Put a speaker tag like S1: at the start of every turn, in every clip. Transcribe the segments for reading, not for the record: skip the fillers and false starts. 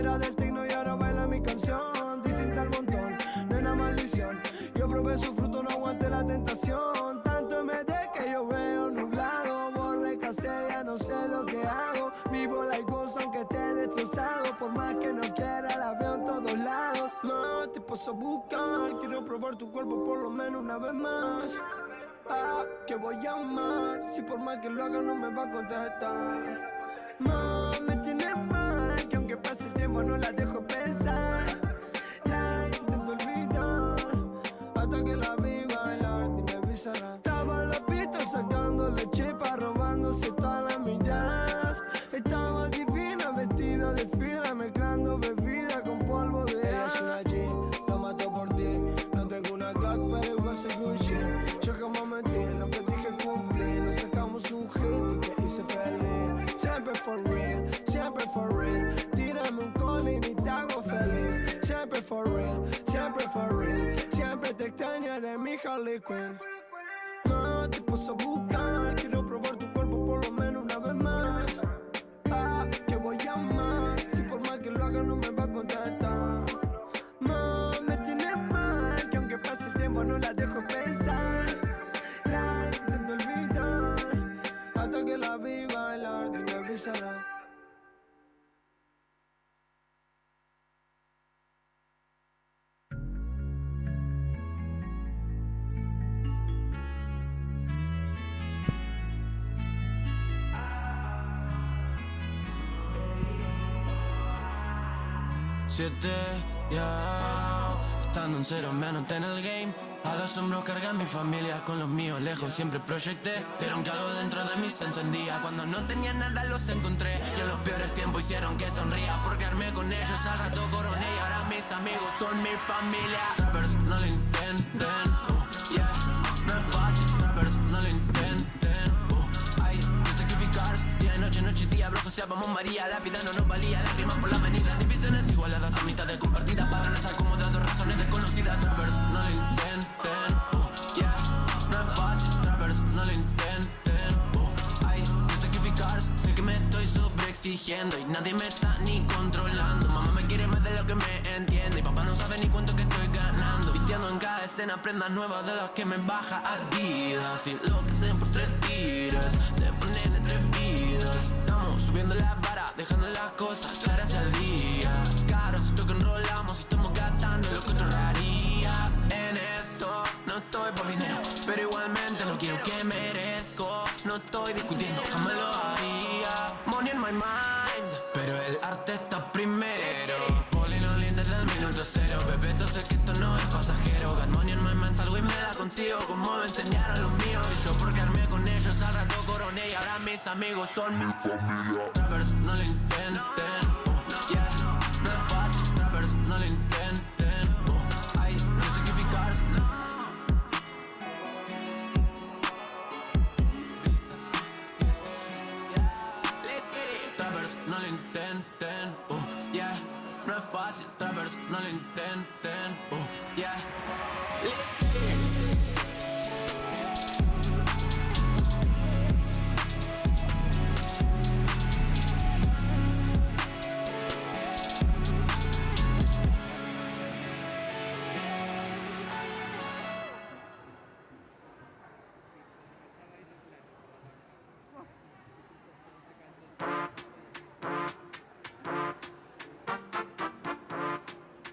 S1: Era del tecno y ahora baila mi canción. Distinta al montón, no es una maldición. Yo probé su fruto, no aguanté la tentación. Tanto MD que yo veo nublado. Borré casé, ya no sé lo que hago. Vivo like vos aunque esté destrozado. Por más que no quiera, la veo en todos lados. No te paso a buscar, quiero probar tu cuerpo por lo menos una vez más. Que voy a amar, si por más que lo haga no me va a contestar. Me tienes mal, que aunque pase el tiempo no la dejo pensar. La intento olvidar, hasta que la vi bailar, dime avisará. Estaba en la pista sacándole chipa, robándose todas las miradas. Estaba divina, vestida de fila, mezclando bebida con polvo de ella es una G, lo mato por ti. No tengo una Glock, pero igual soy un shit. Yo jamás mentí, lo que dije cumplí. Nos sacamos un hit y te hice feliz. Siempre for real. Tírame un calling y te hago feliz. Siempre for real. Siempre te extrañaré, mi Harley Quinn. No te paso a buscar, quiero probar tu cuerpo por lo menos una vez más. Que voy a amar, si por más que lo haga no me va a contestar. Me tienes mal, que aunque pase el tiempo no la dejo pensar. La intento olvidar, hasta que la vi bailar, dime avisará.
S2: Siete, ya, estando en cero me anoté en el game. A los hombros cargué mi familia, con los míos lejos siempre proyecté. Vieron que algo dentro de mí se encendía. Cuando no tenía nada los encontré. Y en los peores tiempos hicieron que sonría. Por quedarme con ellos al rato coroné. Y ahora mis amigos son mi familia. Rappers no lo intenten, yeah, no es fácil. Rappers no lo intenten, hay que sacrificarse. Día y noche, noche y día, bro, José, vamos María. La vida no nos valía, lágrimas por la avenida. Divisiones igualadas a mitad de compartida. Para no ser acomodados, razones desconocidas. Rappers no lo intenten, yeah, no es fácil. Rappers no lo intenten, hay que sacrificarse. Sé que me estoy sobreexigiendo y nadie me está ni controlando. Mamá me quiere más de lo que me entiende y papá no sabe ni cuánto que estoy ganando. Vistiendo en cada escena prendas nuevas de las que me baja Adidas. Y lo que hacen por 3 tiras se ponen atrevidos. Estamos subiendo la vara, dejando las cosas claras al día. Caro, siento que enrolamos y estamos gastando lo que otro haría. En esto no estoy por dinero, pero igualmente no quiero que merezco. No estoy discutiendo, jamás lo haría. Money in my mind, pero el arte está primero. Poli no linda desde el minuto cero. Bebeto, sé que esto no es pasajero. Got money in my mind, salgo y me la consigo como me enseñaron los míos. Y yo por quedarme con ellos al rato coroné. Y ahora mis amigos son mi familia. Rappers no lo intenten, yeah, no es fácil. Rappers no lo intenten, hay que sacrificarse. Trappers no lo intenten, yeah, no es fácil. Trappers no lo intenten, yeah.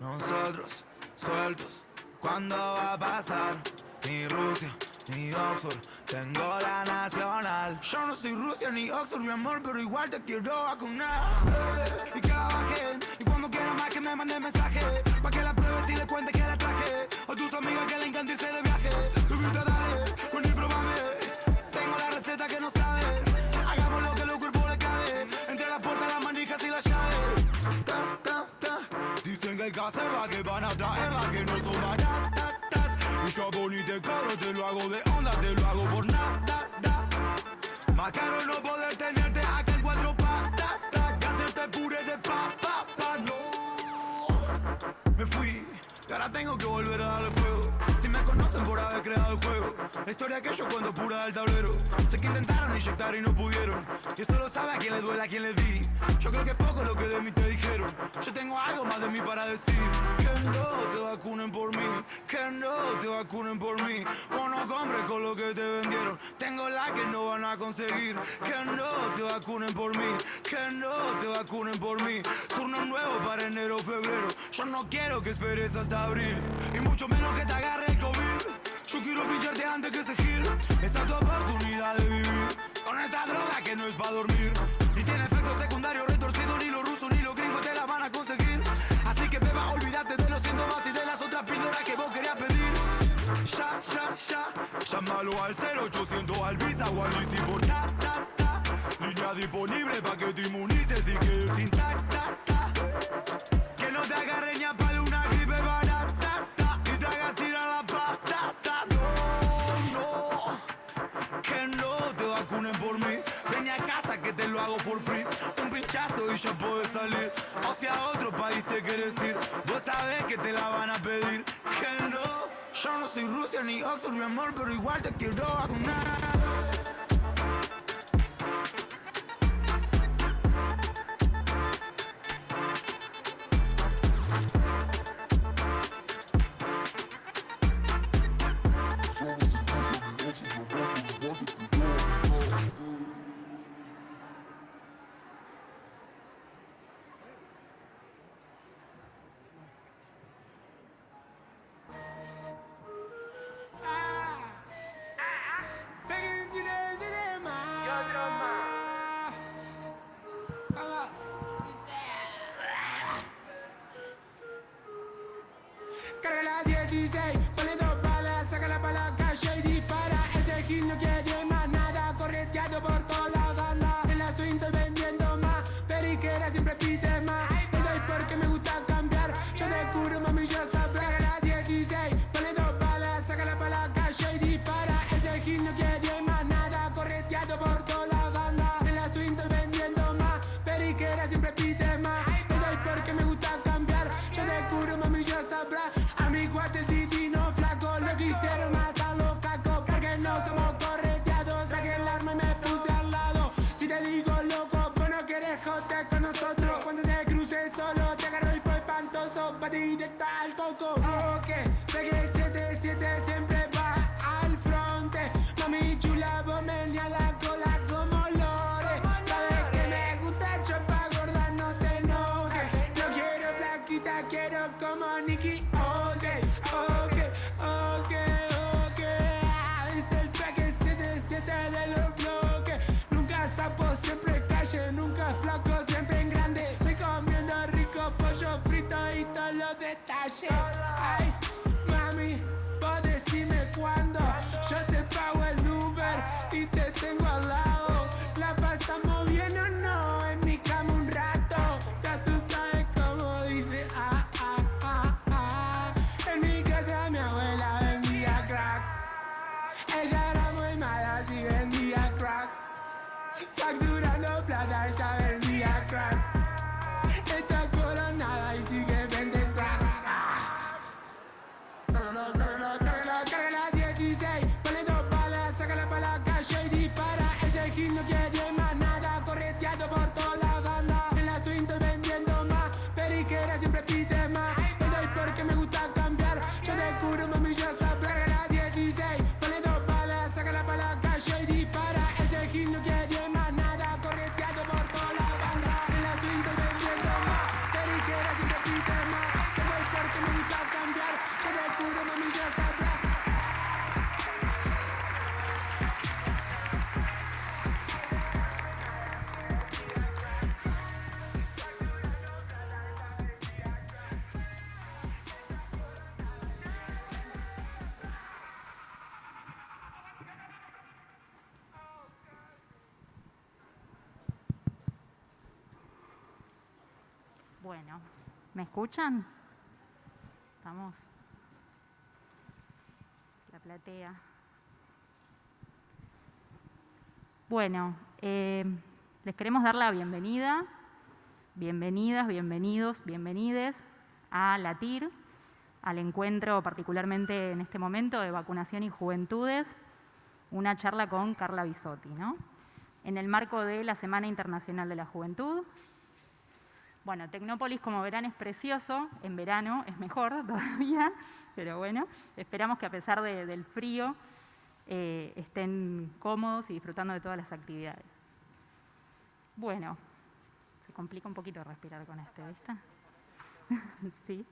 S3: Nosotros, sueltos, ¿cuándo va a pasar? Ni Rusia, ni Oxford, tengo la nacional. Yo no soy Rusia ni Oxford, mi amor, pero igual te quiero vacunar. Y que la bajen, y cuando quiera más que me mande mensaje. Pa' que la pruebes y le cuente que la traje. O tus amigas que le encanta irse de viaje. Tu vida dale, ven y probame. Tengo la receta que no sabes. Hagamos lo que los cuerpos le cabe. Entre las puertas, las manijas y las llaves. Dicen que hay que hacerla, que van a traerla, que no son baratas. Y yo hago ni te cobro, te lo hago de onda, te lo hago por nada. Más caro no poder tenerte acá en 4 patas. Que hacerte puré de papa, no. Me fui, y ahora tengo que volver a darle fuego. Si me conocen por haber creado el juego, la historia que yo cuento pura del tablero. Sé que intentaron inyectar y no pudieron, y eso lo sabe a quien le duele, a quien le di. Yo creo que poco lo que de mí te dijeron. Yo tengo algo más de mí para decir. Que no te vacunen por mí, que no te vacunen por mí. Vos no compres con lo que te vendieron. Tengo la que no van a conseguir. Que no te vacunen por mí, que no te vacunen por mí. Turno nuevo para enero o febrero. Yo no quiero que esperes hasta abril, y mucho menos que te agarre el COVID. Yo quiero pincharte antes que se gil. Esta es tu oportunidad de vivir con esta droga que no es para dormir. Ni tiene efecto secundario retorcido, ni los rusos ni los gringos te la van a conseguir. Así que beba, olvídate de los síntomas y de las otras píldoras que vos querías pedir. Ya, llámalo al 0800 al Visa o al Easy por ta. Línea disponible pa' que te inmunices y quedes intacta. Que no te agarre ni a palo una gripe barata y te hagas tirar la patata. No, que no te vacunen por mí. Ven a casa que te lo hago for free. Un pinchazo y ya puedes salir. O si a otro país te quieres ir, vos sabés que te la van a pedir. Que no, yo no soy Rusia ni Oxford, mi amor, pero igual te quiero vacunar.
S1: Carga la 16, pone 2 balas, sácala pa' la calle y dispara. Ese gil no quiere más nada, correteado por toda la banda. En la swing estoy vendiendo más, periquera siempre pide más. Le doy porque me gusta cambiar, yo te curo mami ya sabrás. Carga la 16, pone 2 balas, sácala pa' la calle y dispara. Ese gil no quiere más nada, correteado por toda la banda. En la swing estoy vendiendo más, periquera siempre pide más. Le doy porque me gusta cambiar, yo te curo mami ya sabrás. Mi cuate el titino flaco, lo quisieron matar los cacos, porque no somos correteados. Saqué el arma y me puse al lado. Si te digo loco, vos no querés joder con nosotros. Cuando te crucé solo, te agarró y fue espantoso. Pa' directa al coco. Ok, pegué 7-7, siempre va al fronte. Mami chula, vos me a la cola como lore. Sabes que me gusta chapa gorda, no te enojes. No quiero flaquita, quiero como Nicky. Es el pegue 7-7 de los bloques. Nunca sapo, siempre calle. Nunca flaco, siempre en grande. Estoy comiendo rico pollo frito y todos los detalles. Ay, mami, vos decime cuándo. Yo te pago el Uber y te tengo al lado. ¿La pasamos bien o no? En mi cama un rato. Ya tú sabes cómo dice En mi casa mi abuela vendía crack. Ella era muy mala si vendía crack. Facturando plata ella vendía crack. Está coronada y sigue vendiendo crack. Carga la 16, pone 2 balas, sácala pa' la calle y dispara. Ese gil no quiere más nada, correteado por toda la banda. En la swing estoy vendiendo más, periquera siempre pide más. Le doy porque me gusta cambiar, yo te curo mami ya sabrás. Carga la 16, pone 2 balas, sácala pa' la calle y dispara. Ese gil no quiere más nada, correteado por toda la banda. En la swing estoy vendiendo más, periquera siempre pide más. Le doy porque me gusta cambiar, yo te curo mami ya sabrás.
S4: Bueno, ¿me escuchan? Estamos. La platea. Bueno, les queremos dar la bienvenida, bienvenidas, bienvenidos, bienvenides a la TIR, al encuentro particularmente en este momento de vacunación y juventudes, una charla con Carla Bisotti, ¿no? En el marco de la Semana Internacional de la Juventud. Bueno, Tecnópolis, como verán, es precioso. En verano es mejor todavía, pero bueno, esperamos que a pesar del frío estén cómodos y disfrutando de todas las actividades. Bueno, se complica un poquito respirar con este, ¿viste? Sí.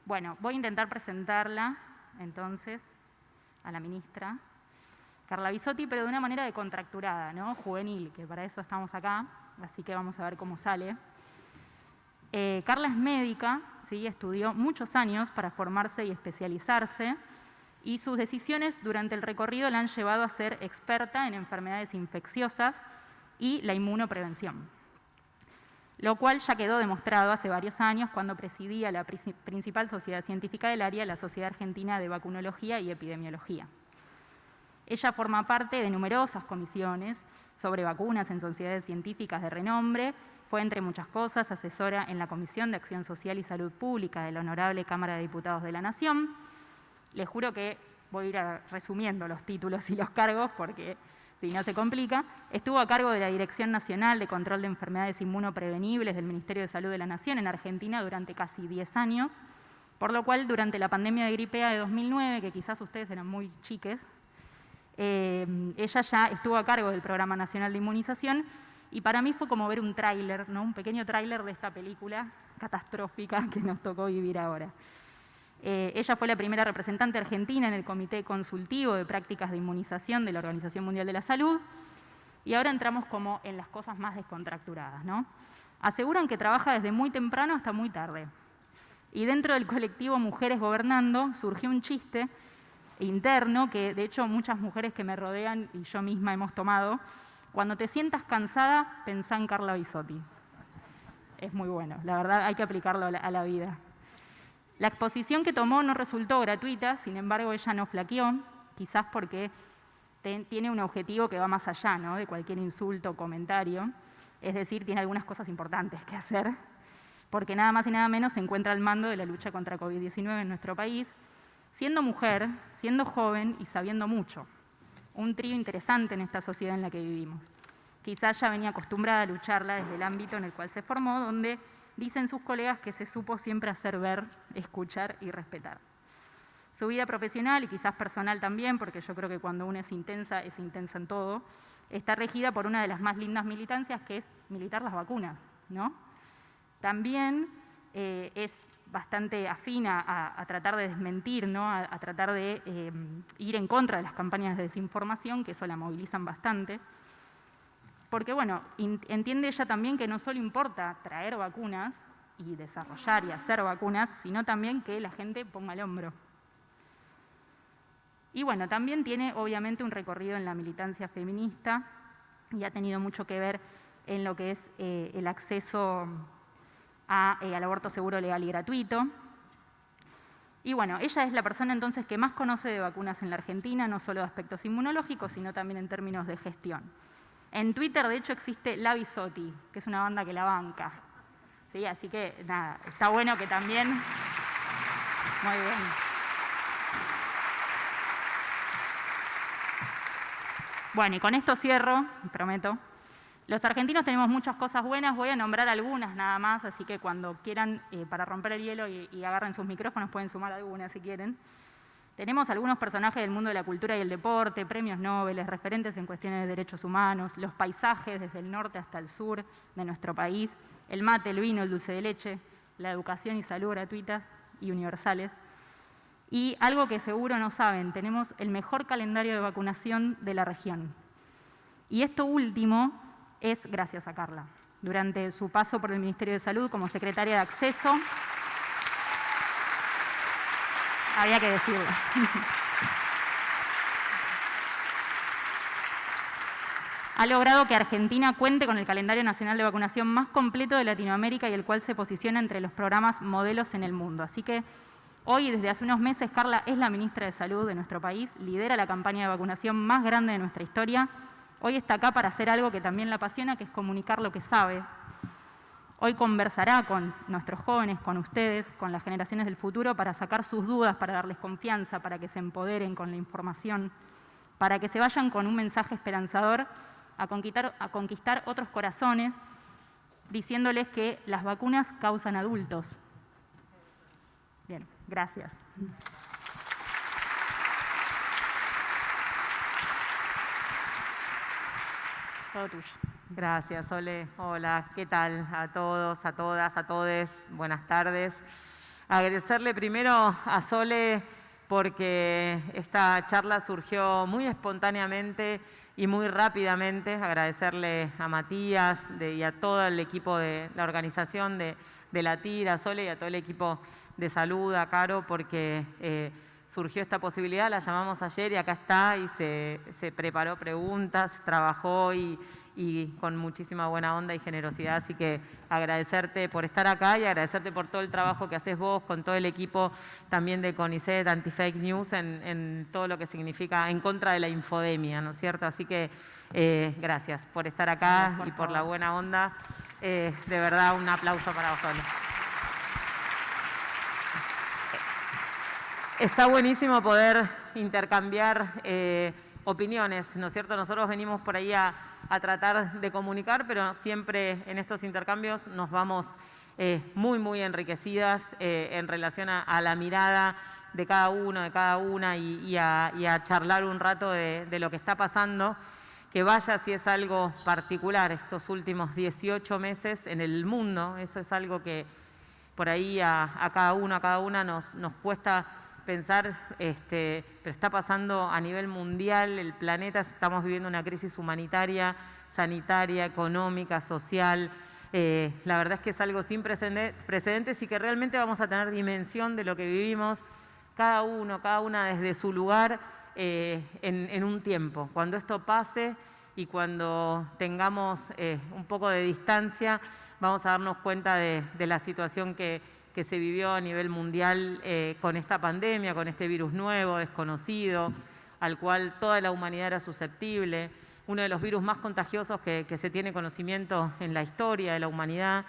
S4: Bueno, voy a intentar presentarla, entonces, a la ministra Carla Bisotti, pero de una manera decontracturada, ¿no? Juvenil, que para eso estamos acá, así que vamos a ver cómo sale. Carla es médica, ¿sí? Estudió muchos años para formarse y especializarse, y sus decisiones durante el recorrido la han llevado a ser experta en enfermedades infecciosas y la inmunoprevención, lo cual ya quedó demostrado hace varios años cuando presidía la principal sociedad científica del área, la Sociedad Argentina de Vacunología y Epidemiología. Ella forma parte de numerosas comisiones sobre vacunas en sociedades científicas de renombre. Fue, entre muchas cosas, asesora en la Comisión de Acción Social y Salud Pública de la Honorable Cámara de Diputados de la Nación. Les juro que voy a ir resumiendo los títulos y los cargos porque si no se complica. Estuvo a cargo de la Dirección Nacional de Control de Enfermedades Inmunoprevenibles del Ministerio de Salud de la Nación en Argentina durante casi 10 años, por lo cual durante la pandemia de gripe A de 2009, que quizás ustedes eran muy chiques, ella ya estuvo a cargo del Programa Nacional de Inmunización y para mí fue como ver un tráiler, ¿no? Un pequeño tráiler de esta película catastrófica que nos tocó vivir ahora. Ella fue la primera representante argentina en el Comité Consultivo de Prácticas de Inmunización de la Organización Mundial de la Salud y ahora entramos como en las cosas más descontracturadas, ¿no? Aseguran que trabaja desde muy temprano hasta muy tarde. Y dentro del colectivo Mujeres Gobernando surgió un chiste interno que de hecho muchas mujeres que me rodean y yo misma hemos tomado. Cuando te sientas cansada, pensá en Carla Bisotti. Es muy bueno, la verdad hay que aplicarlo a la vida. La exposición que tomó no resultó gratuita, sin embargo ella no flaqueó, quizás porque tiene un objetivo que va más allá, ¿no? De cualquier insulto o comentario, es decir, tiene algunas cosas importantes que hacer, porque nada más y nada menos se encuentra al mando de la lucha contra COVID-19 en nuestro país, siendo mujer, siendo joven y sabiendo mucho. Un trío interesante en esta sociedad en la que vivimos. Quizás ya venía acostumbrada a lucharla desde el ámbito en el cual se formó, donde dicen sus colegas que se supo siempre hacer ver, escuchar y respetar. Su vida profesional y quizás personal también, porque yo creo que cuando uno es intensa en todo, está regida por una de las más lindas militancias, que es militar las vacunas, ¿no? También es bastante afina a tratar de desmentir, ¿no? A tratar de ir en contra de las campañas de desinformación, que eso la movilizan bastante. Porque, bueno, entiende ella también que no solo importa traer vacunas y desarrollar y hacer vacunas, sino también que la gente ponga el hombro. Y, bueno, también tiene, obviamente, un recorrido en la militancia feminista y ha tenido mucho que ver en lo que es el acceso al aborto seguro, legal y gratuito. Y bueno, ella es la persona entonces que más conoce de vacunas en la Argentina, no solo de aspectos inmunológicos, sino también en términos de gestión. En Twitter, de hecho, existe La Bisotti, que es una banda que la banca. ¿Sí? Así que, nada, está bueno que también... Muy bien. Bueno, y con esto cierro, prometo. Los argentinos tenemos muchas cosas buenas, voy a nombrar algunas nada más, así que cuando quieran, para romper el hielo y agarren sus micrófonos, pueden sumar algunas si quieren. Tenemos algunos personajes del mundo de la cultura y el deporte, premios Nobel, referentes en cuestiones de derechos humanos, los paisajes desde el norte hasta el sur de nuestro país, el mate, el vino, el dulce de leche, la educación y salud gratuitas y universales. Y algo que seguro no saben, tenemos el mejor calendario de vacunación de la región. Y esto último es gracias a Carla. Durante su paso por el Ministerio de Salud como secretaria de Acceso, había que decirlo. Ha logrado que Argentina cuente con el calendario nacional de vacunación más completo de Latinoamérica y el cual se posiciona entre los programas modelos en el mundo. Así que hoy, desde hace unos meses, Carla es la ministra de Salud de nuestro país, lidera la campaña de vacunación más grande de nuestra historia. Hoy está acá para hacer algo que también la apasiona, que es comunicar lo que sabe. Hoy conversará con nuestros jóvenes, con ustedes, con las generaciones del futuro, para sacar sus dudas, para darles confianza, para que se empoderen con la información, para que se vayan con un mensaje esperanzador a conquistar otros corazones, diciéndoles que las vacunas causan adultos. Bien, gracias. Todo tuyo.
S5: Gracias, Sole. Hola, ¿qué tal a todos, a todas, a todes? Buenas tardes. Agradecerle primero a Sole porque esta charla surgió muy espontáneamente y muy rápidamente. Agradecerle a Matías y a todo el equipo de la organización de la TIR, a Sole y a todo el equipo de salud, a Caro, porque surgió esta posibilidad, la llamamos ayer y acá está, y se preparó preguntas, trabajó y con muchísima buena onda y generosidad. Así que agradecerte por estar acá y agradecerte por todo el trabajo que haces vos con todo el equipo también de CONICET, Anti-Fake News, en todo lo que significa en contra de la infodemia, ¿no es cierto? Así que gracias por estar acá y por la buena onda. De verdad, un aplauso para vos, Sole. Está buenísimo poder intercambiar opiniones, ¿no es cierto? Nosotros venimos por ahí a tratar de comunicar, pero siempre en estos intercambios nos vamos muy enriquecidas en relación a la mirada de cada uno, de cada una y a charlar un rato de lo que está pasando, que vaya si es algo particular estos últimos 18 meses en el mundo. Eso es algo que por ahí a cada uno, a cada una nos cuesta pensar, pero está pasando a nivel mundial, el planeta, estamos viviendo una crisis humanitaria, sanitaria, económica, social. La verdad es que es algo sin precedentes y que realmente vamos a tener dimensión de lo que vivimos cada uno, cada una desde su lugar en un tiempo. Cuando esto pase y cuando tengamos un poco de distancia, vamos a darnos cuenta de la situación que se vivió a nivel mundial con esta pandemia, con este virus nuevo, desconocido, al cual toda la humanidad era susceptible, uno de los virus más contagiosos que se tiene conocimiento en la historia de la humanidad,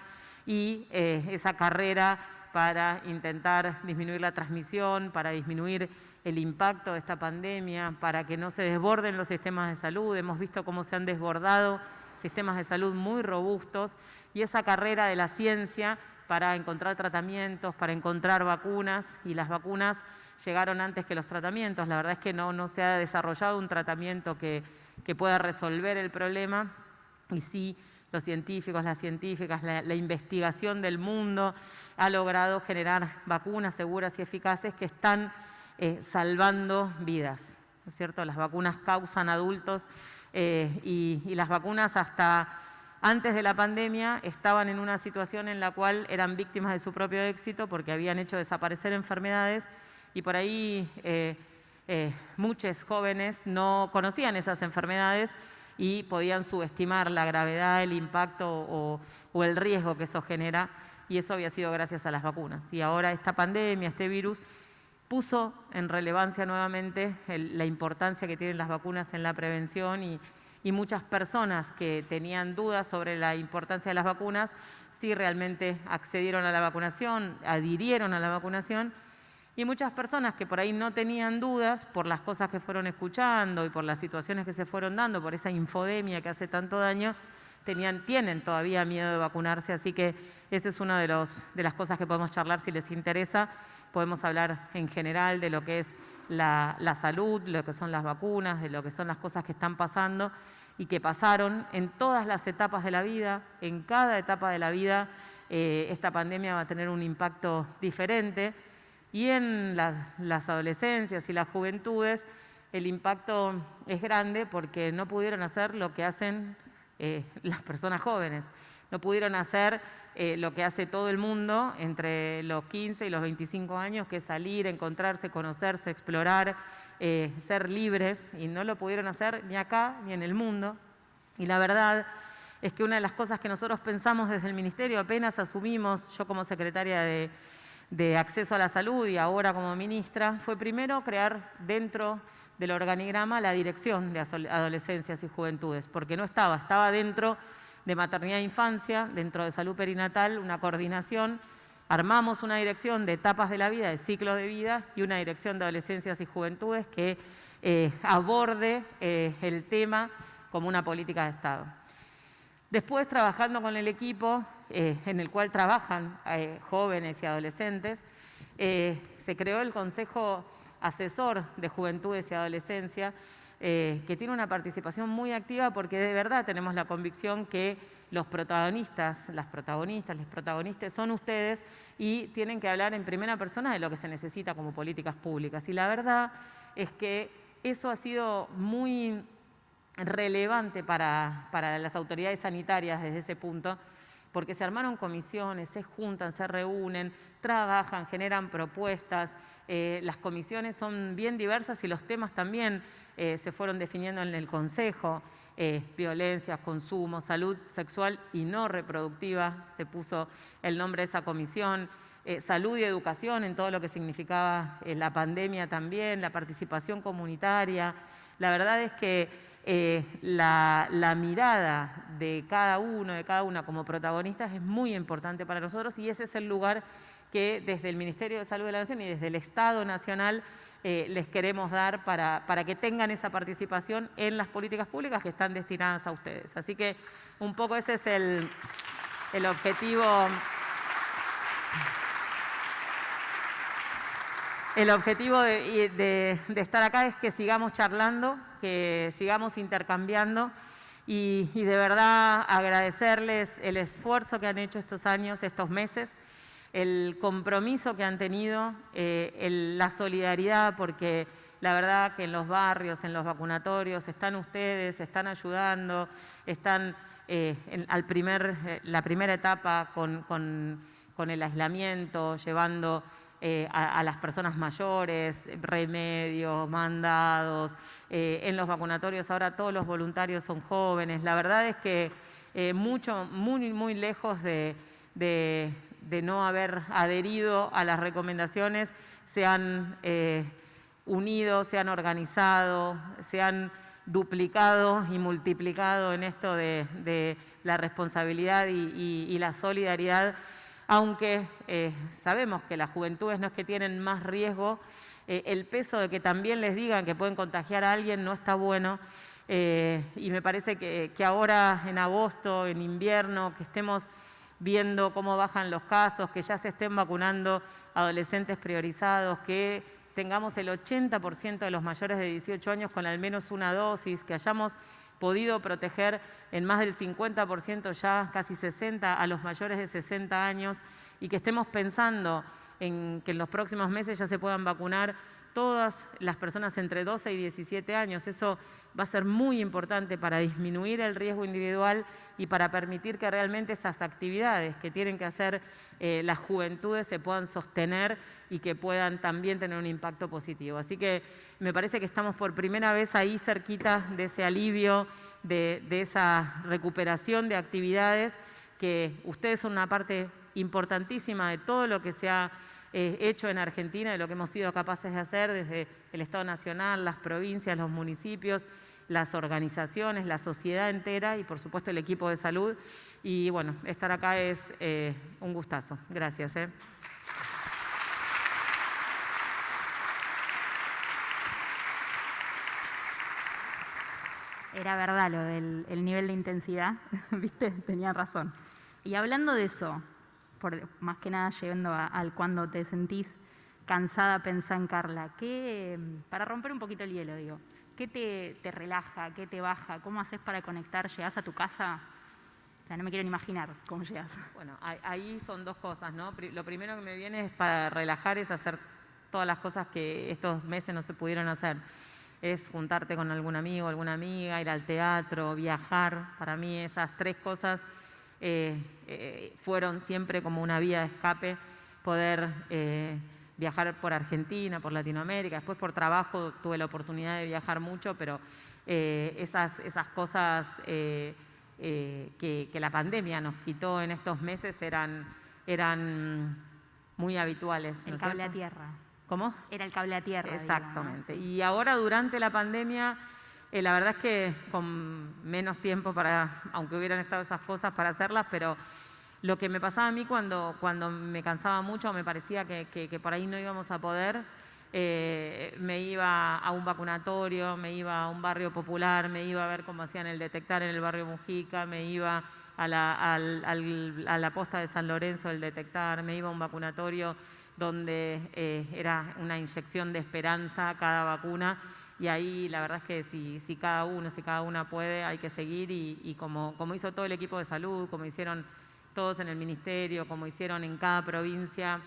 S5: y esa carrera para intentar disminuir la transmisión, para disminuir el impacto de esta pandemia, para que no se desborden los sistemas de salud. Hemos visto cómo se han desbordado sistemas de salud muy robustos, y esa carrera de la ciencia para encontrar tratamientos, para encontrar vacunas, y las vacunas llegaron antes que los tratamientos. La verdad es que no se ha desarrollado un tratamiento que pueda resolver el problema, y sí los científicos, las científicas, la investigación del mundo ha logrado generar vacunas seguras y eficaces que están salvando vidas, ¿no es cierto? Las vacunas causan adultos y las vacunas hasta antes de la pandemia estaban en una situación en la cual eran víctimas de su propio éxito porque habían hecho desaparecer enfermedades, y por ahí muchos jóvenes no conocían esas enfermedades y podían subestimar la gravedad, el impacto o el riesgo que eso genera, y eso había sido gracias a las vacunas. Y ahora esta pandemia, este virus, puso en relevancia nuevamente la importancia que tienen las vacunas en la prevención, y muchas personas que tenían dudas sobre la importancia de las vacunas, sí realmente accedieron a la vacunación, adhirieron a la vacunación, y muchas personas que por ahí no tenían dudas por las cosas que fueron escuchando y por las situaciones que se fueron dando, por esa infodemia que hace tanto daño, tienen todavía miedo de vacunarse. Así que esa es una de las cosas que podemos charlar si les interesa. Podemos hablar en general de lo que es la salud, lo que son las vacunas, de lo que son las cosas que están pasando y que pasaron en todas las etapas de la vida. En cada etapa de la vida esta pandemia va a tener un impacto diferente, y en las adolescencias y las juventudes el impacto es grande porque no pudieron hacer lo que hacen las personas jóvenes, no pudieron hacer lo que hace todo el mundo entre los 15 y los 25 años, que es salir, encontrarse, conocerse, explorar, ser libres, y no lo pudieron hacer ni acá ni en el mundo. Y la verdad es que una de las cosas que nosotros pensamos desde el Ministerio, apenas asumimos, yo como secretaria de Acceso a la Salud y ahora como ministra, fue primero crear dentro del organigrama la Dirección de Adolescencias y Juventudes, porque no estaba dentro de Maternidad e Infancia, dentro de Salud Perinatal, una coordinación. Armamos una dirección de etapas de la vida, de ciclos de vida, y una dirección de Adolescencias y Juventudes que aborde el tema como una política de Estado. Después, trabajando con el equipo en el cual trabajan jóvenes y adolescentes, se creó el Consejo Asesor de Juventudes y Adolescencia, que tiene una participación muy activa porque de verdad tenemos la convicción que los protagonistas, las protagonistas, los protagonistas son ustedes y tienen que hablar en primera persona de lo que se necesita como políticas públicas. Y la verdad es que eso ha sido muy relevante para las autoridades sanitarias desde ese punto, porque se armaron comisiones, se juntan, se reúnen, trabajan, generan propuestas. Las comisiones son bien diversas y los temas también se fueron definiendo en el Consejo. Violencia, consumo, salud sexual y no reproductiva, se puso el nombre de esa comisión. Salud y educación en todo lo que significaba la pandemia también, la participación comunitaria. La verdad es que la mirada de cada uno, de cada una como protagonistas es muy importante para nosotros y ese es el lugar que desde el Ministerio de Salud de la Nación y desde el Estado Nacional les queremos dar para que tengan esa participación en las políticas públicas que están destinadas a ustedes. Así que un poco ese es el objetivo. El objetivo de estar acá es que sigamos charlando, que sigamos intercambiando y de verdad agradecerles el esfuerzo que han hecho estos años, estos meses, el compromiso que han tenido, la solidaridad, porque la verdad que en los barrios, en los vacunatorios, están ustedes, están ayudando, están la primera etapa con el aislamiento, llevando a las personas mayores, remedios, mandados. En los vacunatorios ahora todos los voluntarios son jóvenes. La verdad es que muy lejos de no haber adherido a las recomendaciones, se han unido, se han organizado, se han duplicado y multiplicado en esto de la responsabilidad y la solidaridad. Aunque sabemos que las juventudes no es que tienen más riesgo, el peso de que también les digan que pueden contagiar a alguien no está bueno. Y me parece que ahora en agosto, en invierno, que estemos viendo cómo bajan los casos, que ya se estén vacunando adolescentes priorizados, que tengamos el 80% de los mayores de 18 años con al menos una dosis, que hayamos podido proteger en más del 50%, ya casi 60%, a los mayores de 60 años y que estemos pensando en que en los próximos meses ya se puedan vacunar todas las personas entre 12 y 17 años. Eso va a ser muy importante para disminuir el riesgo individual y para permitir que realmente esas actividades que tienen que hacer las juventudes se puedan sostener y que puedan también tener un impacto positivo. Así que me parece que estamos por primera vez ahí cerquita de ese alivio, de esa recuperación de actividades, que ustedes son una parte importantísima de todo lo que se ha hecho en Argentina, de lo que hemos sido capaces de hacer desde el Estado Nacional, las provincias, los municipios, las organizaciones, la sociedad entera y por supuesto el equipo de salud. Y bueno, estar acá es un gustazo. Gracias.
S4: Era verdad lo del nivel de intensidad, ¿viste? Tenían razón. Y hablando de eso, más que nada llegando al cuando te sentís cansada, pensá en Carla. Para romper un poquito el hielo, digo, ¿qué te relaja? ¿Qué te baja? ¿Cómo haces para conectar? ¿Llegás a tu casa? O sea, no me quiero ni imaginar cómo llegas.
S5: Bueno, ahí son dos cosas, ¿no? Lo primero que me viene es para relajar, es hacer todas las cosas que estos meses no se pudieron hacer. Es juntarte con algún amigo, alguna amiga, ir al teatro, viajar. Para mí esas tres cosas fueron siempre como una vía de escape, poder viajar por Argentina, por Latinoamérica. Después por trabajo tuve la oportunidad de viajar mucho, pero esas cosas que la pandemia nos quitó en estos meses eran muy habituales.
S4: El cable a tierra.
S5: ¿Cómo?
S4: Era el cable a tierra.
S5: Exactamente.
S4: Digamos, ¿no?
S5: Y ahora durante la pandemia, la verdad es que con menos tiempo aunque hubieran estado esas cosas para hacerlas, pero lo que me pasaba a mí cuando me cansaba mucho o me parecía que por ahí no íbamos a poder, me iba a un vacunatorio, me iba a un barrio popular, me iba a ver cómo hacían el detectar en el barrio Mujica, me iba a la posta de San Lorenzo el detectar, me iba a un vacunatorio donde era una inyección de esperanza cada vacuna, y ahí la verdad es que si cada uno, si cada una puede, hay que seguir, y como hizo todo el equipo de salud, como hicieron todos en el ministerio, como hicieron en cada provincia,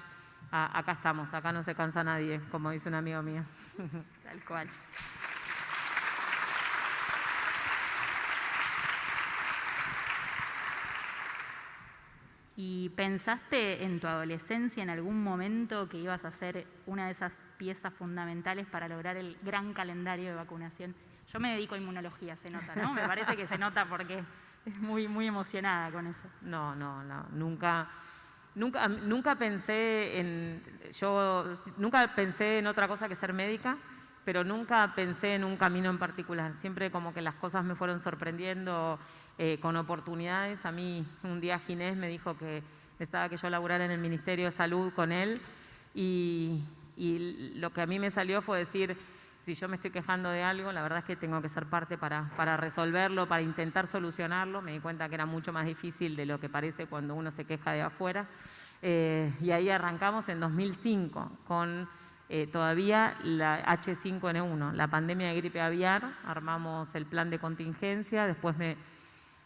S5: acá estamos, acá no se cansa nadie, como dice un amigo mío.
S4: Tal cual. ¿Y pensaste en tu adolescencia en algún momento que ibas a ser una de esas piezas fundamentales para lograr el gran calendario de vacunación? Yo me dedico a inmunología, se nota, ¿no? Me parece que se nota porque es muy emocionada con eso.
S5: No, nunca pensé en otra cosa que ser médica, pero nunca pensé en un camino en particular. Siempre como que las cosas me fueron sorprendiendo con oportunidades. A mí un día Ginés me dijo que necesitaba que yo laburara en el Ministerio de Salud con él, y lo que a mí me salió fue decir, si yo me estoy quejando de algo, la verdad es que tengo que ser parte para resolverlo, para intentar solucionarlo. Me di cuenta que era mucho más difícil de lo que parece cuando uno se queja de afuera. Y ahí arrancamos en 2005 con todavía la H5N1, la pandemia de gripe aviar. Armamos el plan de contingencia, después me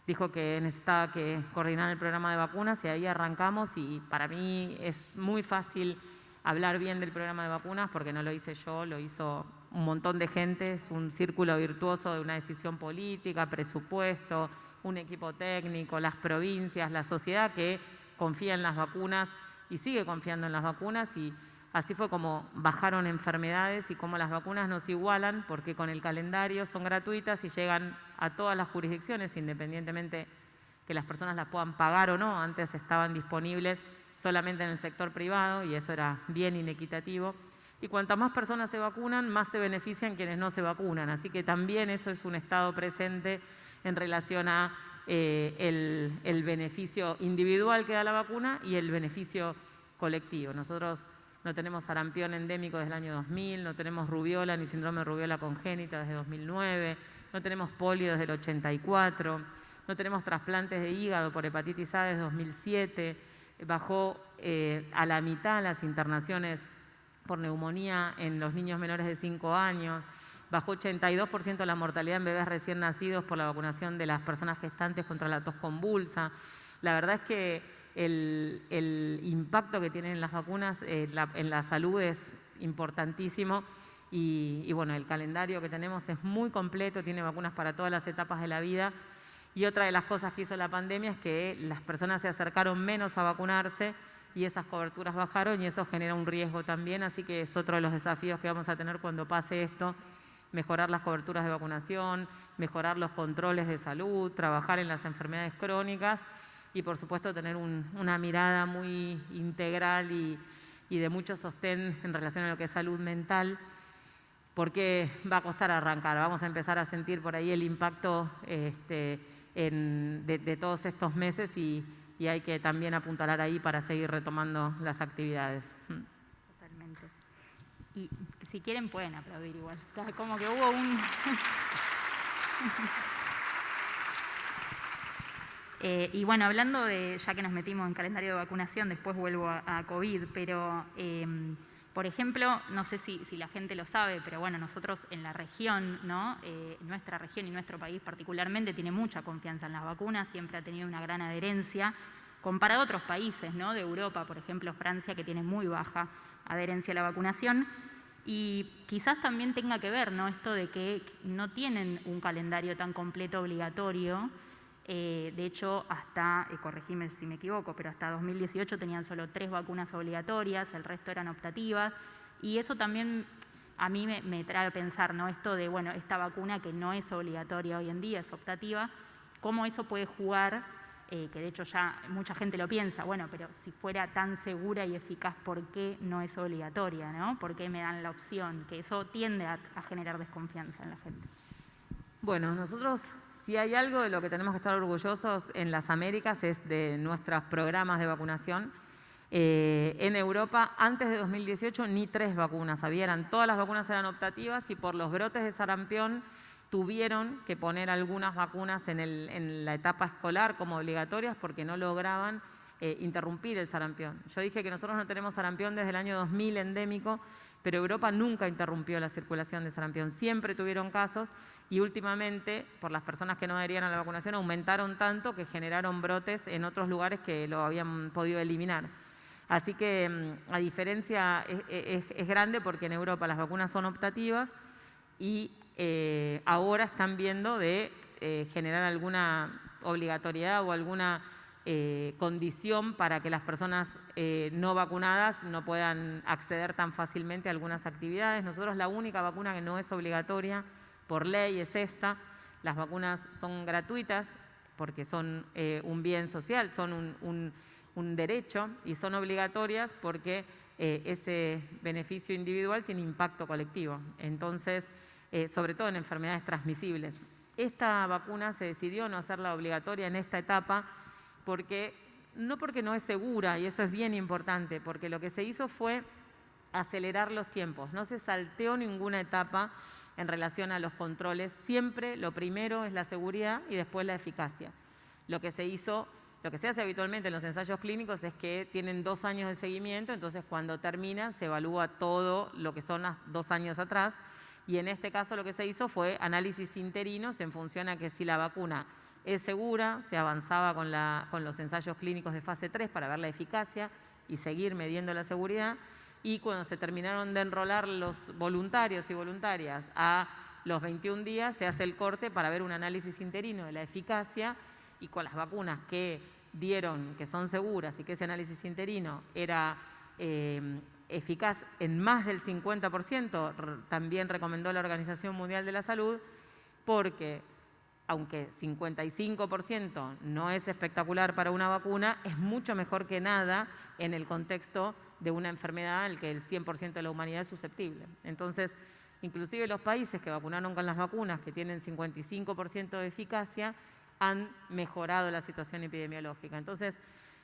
S5: dijo que necesitaba que coordinar el programa de vacunas, y ahí arrancamos. Y para mí es muy fácil hablar bien del programa de vacunas porque no lo hice yo, lo hizo un montón de gente. Es un círculo virtuoso de una decisión política, presupuesto, un equipo técnico, las provincias, la sociedad que confía en las vacunas y sigue confiando en las vacunas, y así fue como bajaron enfermedades y como las vacunas nos igualan, porque con el calendario son gratuitas y llegan a todas las jurisdicciones, independientemente que las personas las puedan pagar o no. Antes estaban disponibles solamente en el sector privado y eso era bien inequitativo. Y cuantas más personas se vacunan, más se benefician quienes no se vacunan. Así que también eso es un estado presente en relación a el beneficio individual que da la vacuna y el beneficio colectivo. Nosotros no tenemos sarampión endémico desde el año 2000, no tenemos rubiola ni síndrome de rubiola congénita desde 2009, no tenemos polio desde el 84, no tenemos trasplantes de hígado por hepatitis A desde 2007, bajó a la mitad las internaciones por neumonía en los niños menores de 5 años, bajó 82% la mortalidad en bebés recién nacidos por la vacunación de las personas gestantes contra la tos convulsa. La verdad es que el impacto que tienen las vacunas en la salud es importantísimo, y bueno, el calendario que tenemos es muy completo, tiene vacunas para todas las etapas de la vida. Y otra de las cosas que hizo la pandemia es que las personas se acercaron menos a vacunarse y esas coberturas bajaron, y eso genera un riesgo también, así que es otro de los desafíos que vamos a tener cuando pase esto: mejorar las coberturas de vacunación, mejorar los controles de salud, trabajar en las enfermedades crónicas y por supuesto tener una mirada muy integral y de mucho sostén en relación a lo que es salud mental, porque va a costar arrancar. Vamos a empezar a sentir por ahí el impacto de todos estos meses, y hay que también apuntalar ahí para seguir retomando las actividades.
S4: Totalmente. Y si quieren pueden aplaudir igual. Como que hubo un... y bueno, hablando de, ya que nos metimos en calendario de vacunación, después vuelvo a COVID, pero por ejemplo, no sé si la gente lo sabe, pero bueno, nosotros en la región, ¿no? Nuestra región y nuestro país particularmente tiene mucha confianza en las vacunas, siempre ha tenido una gran adherencia, comparado a otros países, ¿no? De Europa, por ejemplo Francia, que tiene muy baja adherencia a la vacunación. Y quizás también tenga que ver, ¿no? Esto de que no tienen un calendario tan completo obligatorio. De hecho, hasta, corregime si me equivoco, pero hasta 2018 tenían solo 3 vacunas obligatorias, el resto eran optativas. Y eso también a mí me trae a pensar, ¿no? Esto de, bueno, esta vacuna que no es obligatoria hoy en día, es optativa, cómo eso puede jugar, que de hecho ya mucha gente lo piensa, bueno, pero si fuera tan segura y eficaz, ¿por qué no es obligatoria, ¿no? ¿Por qué me dan la opción? Que eso tiende a generar desconfianza en la gente.
S5: Bueno, nosotros, si hay algo de lo que tenemos que estar orgullosos en las Américas, es de nuestros programas de vacunación. En Europa, antes de 2018, ni 3 vacunas había, todas las vacunas eran optativas y por los brotes de sarampión tuvieron que poner algunas vacunas en la etapa escolar como obligatorias porque no lograban interrumpir el sarampión. Yo dije que nosotros no tenemos sarampión desde el año 2000 endémico, pero Europa nunca interrumpió la circulación de sarampión. Siempre tuvieron casos y últimamente, por las personas que no adherían a la vacunación, aumentaron tanto que generaron brotes en otros lugares que lo habían podido eliminar. Así que la diferencia es grande porque en Europa las vacunas son optativas y ahora están viendo de generar alguna obligatoriedad o alguna condición para que las personas no vacunadas no puedan acceder tan fácilmente a algunas actividades. Nosotros la única vacuna que no es obligatoria por ley es esta. Las vacunas son gratuitas porque son un bien social, son un derecho y son obligatorias porque ese beneficio individual tiene impacto colectivo. Entonces, sobre todo en enfermedades transmisibles. Esta vacuna se decidió no hacerla obligatoria en esta etapa no porque no es segura, y eso es bien importante, porque lo que se hizo fue acelerar los tiempos. No se salteó ninguna etapa en relación a los controles. Siempre lo primero es la seguridad y después la eficacia. Lo que se hace habitualmente en los ensayos clínicos es que tienen 2 años de seguimiento, entonces cuando termina se evalúa todo lo que son 2 años atrás, y en este caso lo que se hizo fue análisis interinos en función a que si la vacuna es segura, se avanzaba con los ensayos clínicos de fase 3 para ver la eficacia y seguir midiendo la seguridad, y cuando se terminaron de enrolar los voluntarios y voluntarias a los 21 días se hace el corte para ver un análisis interino de la eficacia, y con las vacunas que dieron que son seguras y que ese análisis interino era eficaz en más del 50%, también recomendó la Organización Mundial de la Salud, porque aunque 55% no es espectacular para una vacuna, es mucho mejor que nada en el contexto de una enfermedad al que el 100% de la humanidad es susceptible. Entonces, inclusive los países que vacunaron con las vacunas que tienen 55% de eficacia han mejorado la situación epidemiológica. Entonces,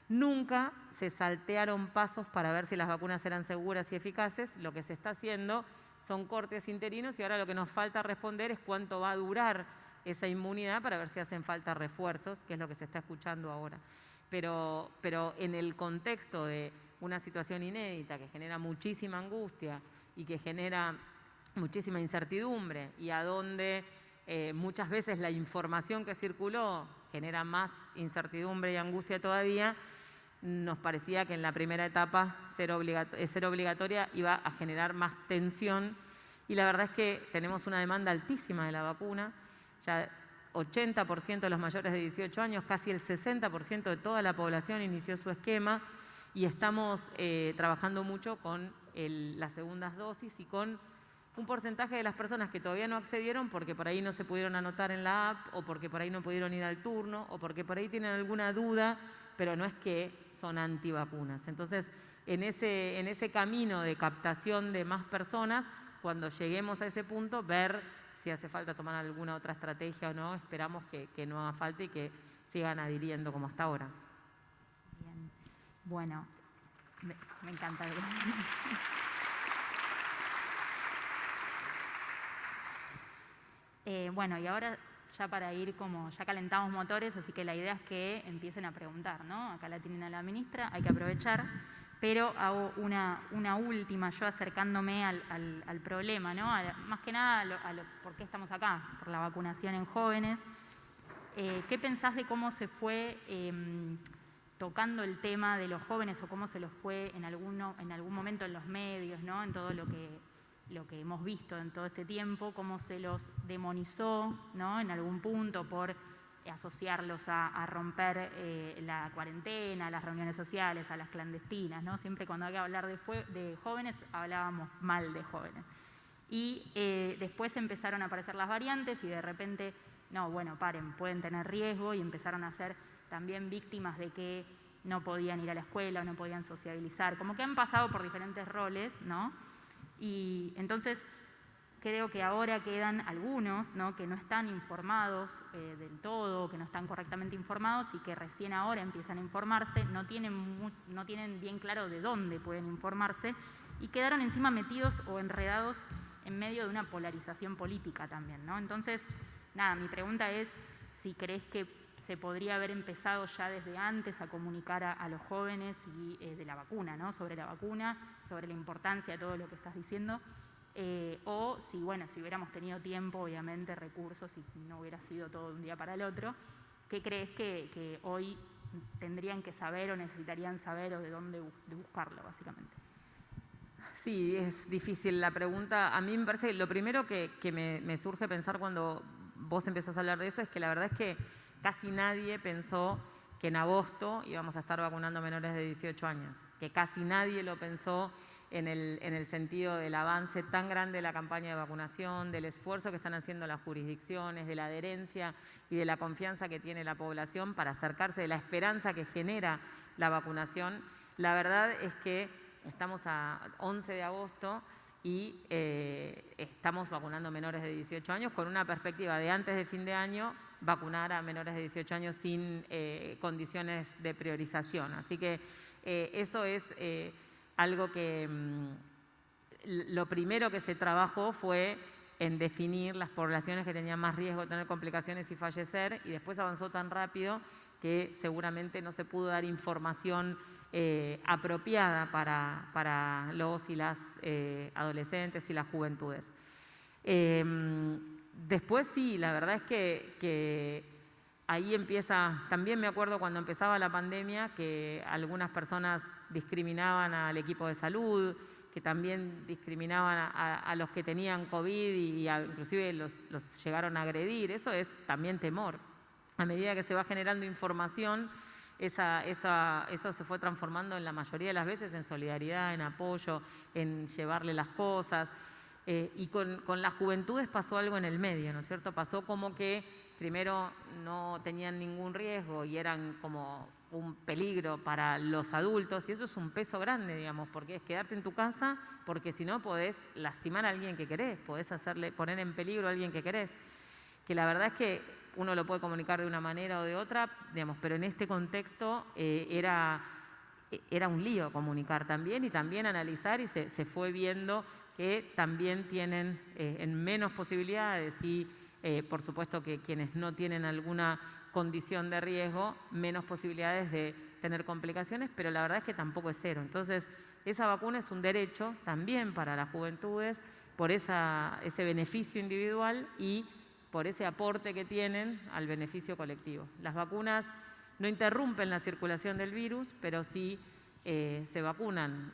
S5: nunca se saltearon pasos para ver si las vacunas eran seguras y eficaces. Lo que se está haciendo son cortes interinos y ahora lo que nos falta responder es cuánto va a durar esa inmunidad para ver si hacen falta refuerzos, que es lo que se está escuchando ahora. Pero en el contexto de una situación inédita que genera muchísima angustia y que genera muchísima incertidumbre y a donde muchas veces la información que circuló genera más incertidumbre y angustia todavía, nos parecía que en la primera etapa ser obligatoria iba a generar más tensión, y la verdad es que tenemos una demanda altísima de la vacuna. Ya 80% de los mayores de 18 años, casi el 60% de toda la población inició su esquema, y estamos trabajando mucho con las segundas dosis y con un porcentaje de las personas que todavía no accedieron porque por ahí no se pudieron anotar en la app, o porque por ahí no pudieron ir al turno, o porque por ahí tienen alguna duda, pero no es que son antivacunas. Entonces, en ese camino de captación de más personas, cuando lleguemos a ese punto, ver si hace falta tomar alguna otra estrategia o no. Esperamos que no haga falta y que sigan adhiriendo como hasta ahora.
S4: Bien. Bueno, me encanta. Bueno, y ahora ya para ir ya calentamos motores, así que la idea es que empiecen a preguntar, ¿no? Acá la tienen a la ministra, hay que aprovechar, pero hago una última, yo acercándome al problema, ¿no? Más que nada por qué estamos acá, por la vacunación en jóvenes. ¿Qué pensás de cómo se fue tocando el tema de los jóvenes, o cómo se los fue en algún momento en los medios, ¿no? En todo lo que hemos visto en todo este tiempo, cómo se los demonizó, ¿no? En algún punto por asociarlos a romper la cuarentena, a las reuniones sociales, a las clandestinas, ¿no? Siempre cuando hay que hablar de jóvenes hablábamos mal de jóvenes. Y después empezaron a aparecer las variantes y de repente, no, bueno, paren, pueden tener riesgo, y empezaron a ser también víctimas de que no podían ir a la escuela o no podían sociabilizar, como que han pasado por diferentes roles, ¿no? Y entonces, Creo que ahora quedan algunos, ¿no?, que no están informados del todo, que no están correctamente informados y que recién ahora empiezan a informarse, no tienen bien claro de dónde pueden informarse y quedaron encima metidos o enredados en medio de una polarización política también, ¿no? Entonces, nada, mi pregunta es si crees que se podría haber empezado ya desde antes a comunicar a los jóvenes y, de la vacuna, ¿no?, sobre la vacuna, sobre la importancia de todo lo que estás diciendo. O si, bueno, si hubiéramos tenido tiempo, obviamente, recursos y no hubiera sido todo de un día para el otro, ¿qué crees que hoy tendrían que saber o necesitarían saber o de dónde buscarlo, básicamente?
S5: Sí, es difícil la pregunta. A mí me parece que lo primero que me surge pensar cuando vos empezás a hablar de eso es que la verdad es que casi nadie pensó que en agosto íbamos a estar vacunando menores de 18 años, que casi nadie lo pensó en el sentido del avance tan grande de la campaña de vacunación, del esfuerzo que están haciendo las jurisdicciones, de la adherencia y de la confianza que tiene la población para acercarse, de la esperanza que genera la vacunación. La verdad es que estamos a 11 de agosto y estamos vacunando menores de 18 años con una perspectiva de antes de fin de año vacunar a menores de 18 años sin condiciones de priorización. Así que eso es algo que lo primero que se trabajó fue en definir las poblaciones que tenían más riesgo de tener complicaciones y fallecer, y después avanzó tan rápido que seguramente no se pudo dar información apropiada para los y las adolescentes y las juventudes. Después sí, la verdad es que ahí empieza, también me acuerdo cuando empezaba la pandemia que algunas personas discriminaban al equipo de salud, que también discriminaban a los que tenían COVID y inclusive los llegaron a agredir. Eso es también temor. A medida que se va generando información, eso se fue transformando en la mayoría de las veces en solidaridad, en apoyo, en llevarle las cosas. Y con las juventudes pasó algo en el medio, ¿no es cierto? Pasó como que primero no tenían ningún riesgo y eran como un peligro para los adultos, y eso es un peso grande, digamos, porque es quedarte en tu casa, porque si no podés lastimar a alguien que querés, podés poner en peligro a alguien que querés. Que la verdad es que uno lo puede comunicar de una manera o de otra, digamos, pero en este contexto era un lío comunicar también y también analizar, y se fue viendo que también tienen en menos posibilidades y por supuesto que quienes no tienen alguna condición de riesgo, menos posibilidades de tener complicaciones, pero la verdad es que tampoco es cero. Entonces, esa vacuna es un derecho también para las juventudes por ese beneficio individual y por ese aporte que tienen al beneficio colectivo. Las vacunas no interrumpen la circulación del virus, pero sí se vacunan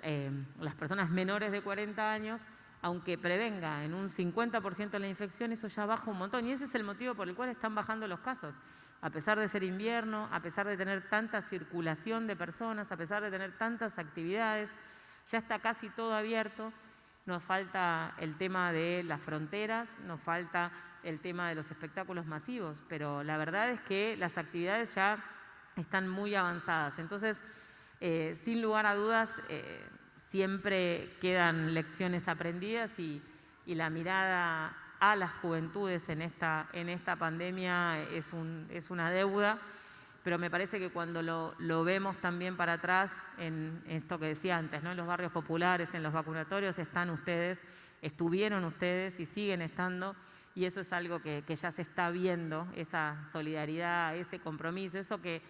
S5: las personas menores de 40 años, aunque prevenga en un 50% la infección, eso ya baja un montón. Y ese es el motivo por el cual están bajando los casos. A pesar de ser invierno, a pesar de tener tanta circulación de personas, a pesar de tener tantas actividades, ya está casi todo abierto. Nos falta el tema de las fronteras, nos falta el tema de los espectáculos masivos, pero la verdad es que las actividades ya están muy avanzadas. Entonces, sin lugar a dudas, siempre quedan lecciones aprendidas y la mirada a las juventudes en esta pandemia es una deuda, pero me parece que cuando lo vemos también para atrás, en esto que decía antes, ¿no?, en los barrios populares, en los vacunatorios, estuvieron ustedes y siguen estando, y eso es algo que ya se está viendo, esa solidaridad, ese compromiso, eso que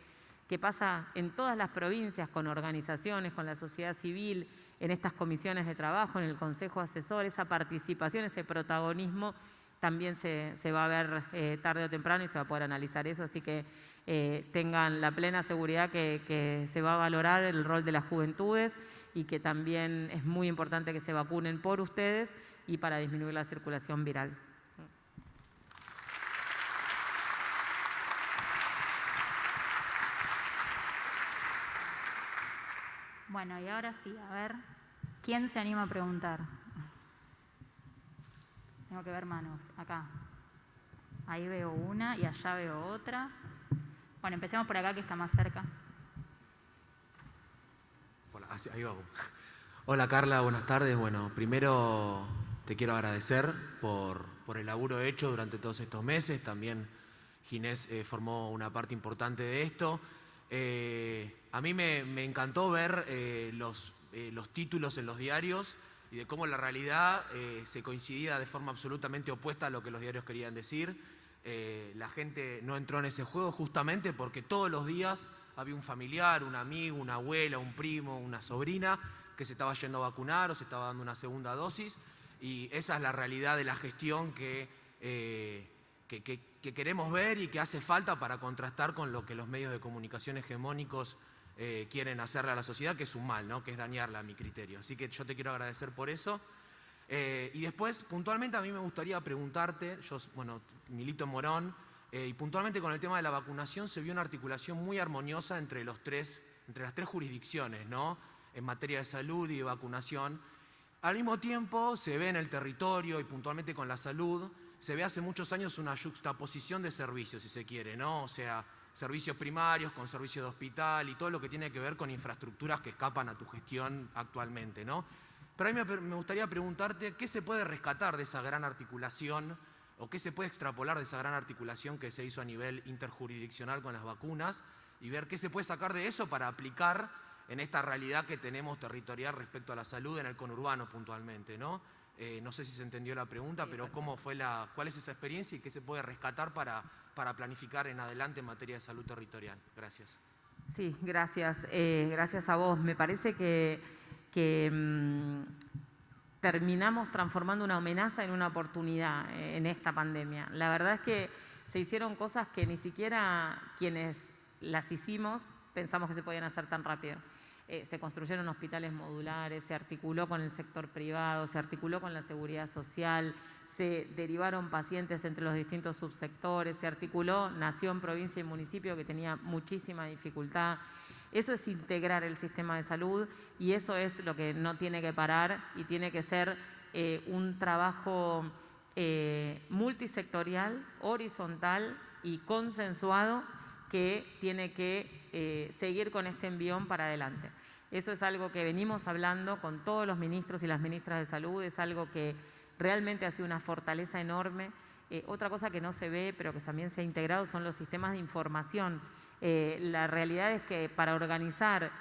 S5: pasa en todas las provincias con organizaciones, con la sociedad civil, en estas comisiones de trabajo, en el consejo asesor, esa participación, ese protagonismo, también se va a ver tarde o temprano y se va a poder analizar eso. Así que tengan la plena seguridad que se va a valorar el rol de las juventudes y que también es muy importante que se vacunen por ustedes y para disminuir la circulación viral.
S4: Bueno, y ahora sí, a ver, ¿quién se anima a preguntar? Tengo que ver manos, acá. Ahí veo una y allá veo otra. Bueno, empecemos por acá, que está más cerca.
S6: Hola, ahí vamos. Hola Carla, buenas tardes. Bueno, primero te quiero agradecer por el laburo hecho durante todos estos meses. También Ginés formó una parte importante de esto. A mí me encantó ver los títulos en los diarios y de cómo la realidad se coincidía de forma absolutamente opuesta a lo que los diarios querían decir. La gente no entró en ese juego justamente porque todos los días había un familiar, un amigo, una abuela, un primo, una sobrina que se estaba yendo a vacunar o se estaba dando una segunda dosis, y esa es la realidad de la gestión que queremos ver y que hace falta para contrastar con lo que los medios de comunicación hegemónicos quieren hacerle a la sociedad, que es un mal, ¿no? Que es dañarla a mi criterio. Así que yo te quiero agradecer por eso. Y después, puntualmente, a mí me gustaría preguntarte, yo, bueno, milito en Morón, y puntualmente con el tema de la vacunación se vio una articulación muy armoniosa entre las tres jurisdicciones, ¿no? En materia de salud y de vacunación. Al mismo tiempo se ve en el territorio y puntualmente con la salud, se ve hace muchos años una yuxtaposición de servicios, si se quiere, ¿no? O sea, servicios primarios con servicios de hospital y todo lo que tiene que ver con infraestructuras que escapan a tu gestión actualmente, ¿no? Pero a mí me gustaría preguntarte qué se puede rescatar de esa gran articulación o qué se puede extrapolar de esa gran articulación que se hizo a nivel interjurisdiccional con las vacunas y ver qué se puede sacar de eso para aplicar en esta realidad que tenemos territorial respecto a la salud en el conurbano puntualmente, ¿no? No sé si se entendió la pregunta, pero ¿cuál es esa experiencia y qué se puede rescatar para planificar en adelante en materia de salud territorial? Gracias.
S5: Sí, gracias. Gracias a vos. Me parece que terminamos transformando una amenaza en una oportunidad en esta pandemia. La verdad es que se hicieron cosas que ni siquiera quienes las hicimos pensamos que se podían hacer tan rápido. Se construyeron hospitales modulares, se articuló con el sector privado, se articuló con la seguridad social, se derivaron pacientes entre los distintos subsectores, se articuló nación, provincia y municipio que tenía muchísima dificultad. Eso es integrar el sistema de salud y eso es lo que no tiene que parar y tiene que ser un trabajo multisectorial, horizontal y consensuado que tiene que seguir con este envión para adelante. Eso es algo que venimos hablando con todos los ministros y las ministras de salud, es algo que realmente ha sido una fortaleza enorme. Otra cosa que no se ve, pero que también se ha integrado, son los sistemas de información. La realidad es que para organizar,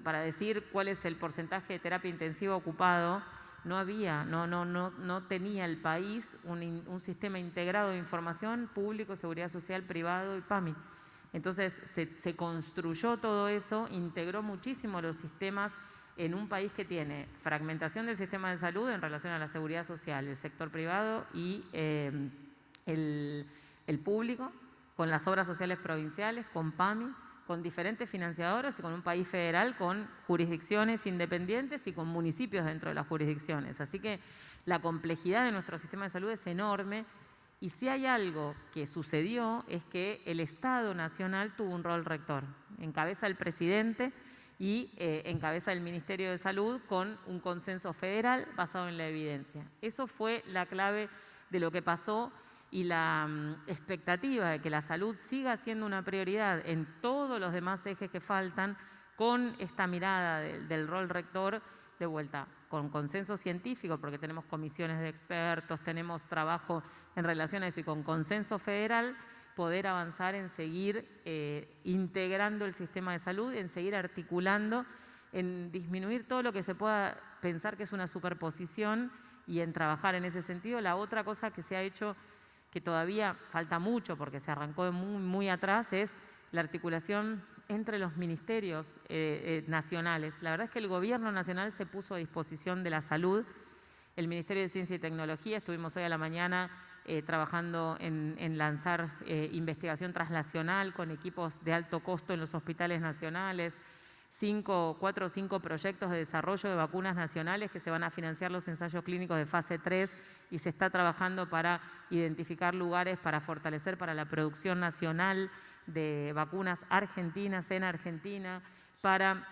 S5: para decir cuál es el porcentaje de terapia intensiva ocupado, no tenía el país un sistema integrado de información, público, seguridad social, privado y PAMI. Entonces se construyó todo eso, integró muchísimo los sistemas en un país que tiene fragmentación del sistema de salud en relación a la seguridad social, el sector privado y el público, con las obras sociales provinciales, con PAMI, con diferentes financiadores y con un país federal con jurisdicciones independientes y con municipios dentro de las jurisdicciones. Así que la complejidad de nuestro sistema de salud es enorme. Y si hay algo que sucedió es que el Estado Nacional tuvo un rol rector. Encabeza el presidente y encabeza el Ministerio de Salud con un consenso federal basado en la evidencia. Eso fue la clave de lo que pasó y la expectativa de que la salud siga siendo una prioridad en todos los demás ejes que faltan, con esta mirada del rol rector de vuelta, con consenso científico, porque tenemos comisiones de expertos, tenemos trabajo en relación a eso y con consenso federal, poder avanzar en seguir integrando el sistema de salud, en seguir articulando, en disminuir todo lo que se pueda pensar que es una superposición y en trabajar en ese sentido. La otra cosa que se ha hecho, que todavía falta mucho porque se arrancó de muy atrás, es la articulación entre los ministerios nacionales. La verdad es que el gobierno nacional se puso a disposición de la salud. El Ministerio de Ciencia y Tecnología, estuvimos hoy a la mañana trabajando en lanzar investigación translacional con equipos de alto costo en los hospitales nacionales, 4 o 5 proyectos de desarrollo de vacunas nacionales que se van a financiar los ensayos clínicos de fase 3 y se está trabajando para identificar lugares para fortalecer para la producción nacional de vacunas argentinas en Argentina, para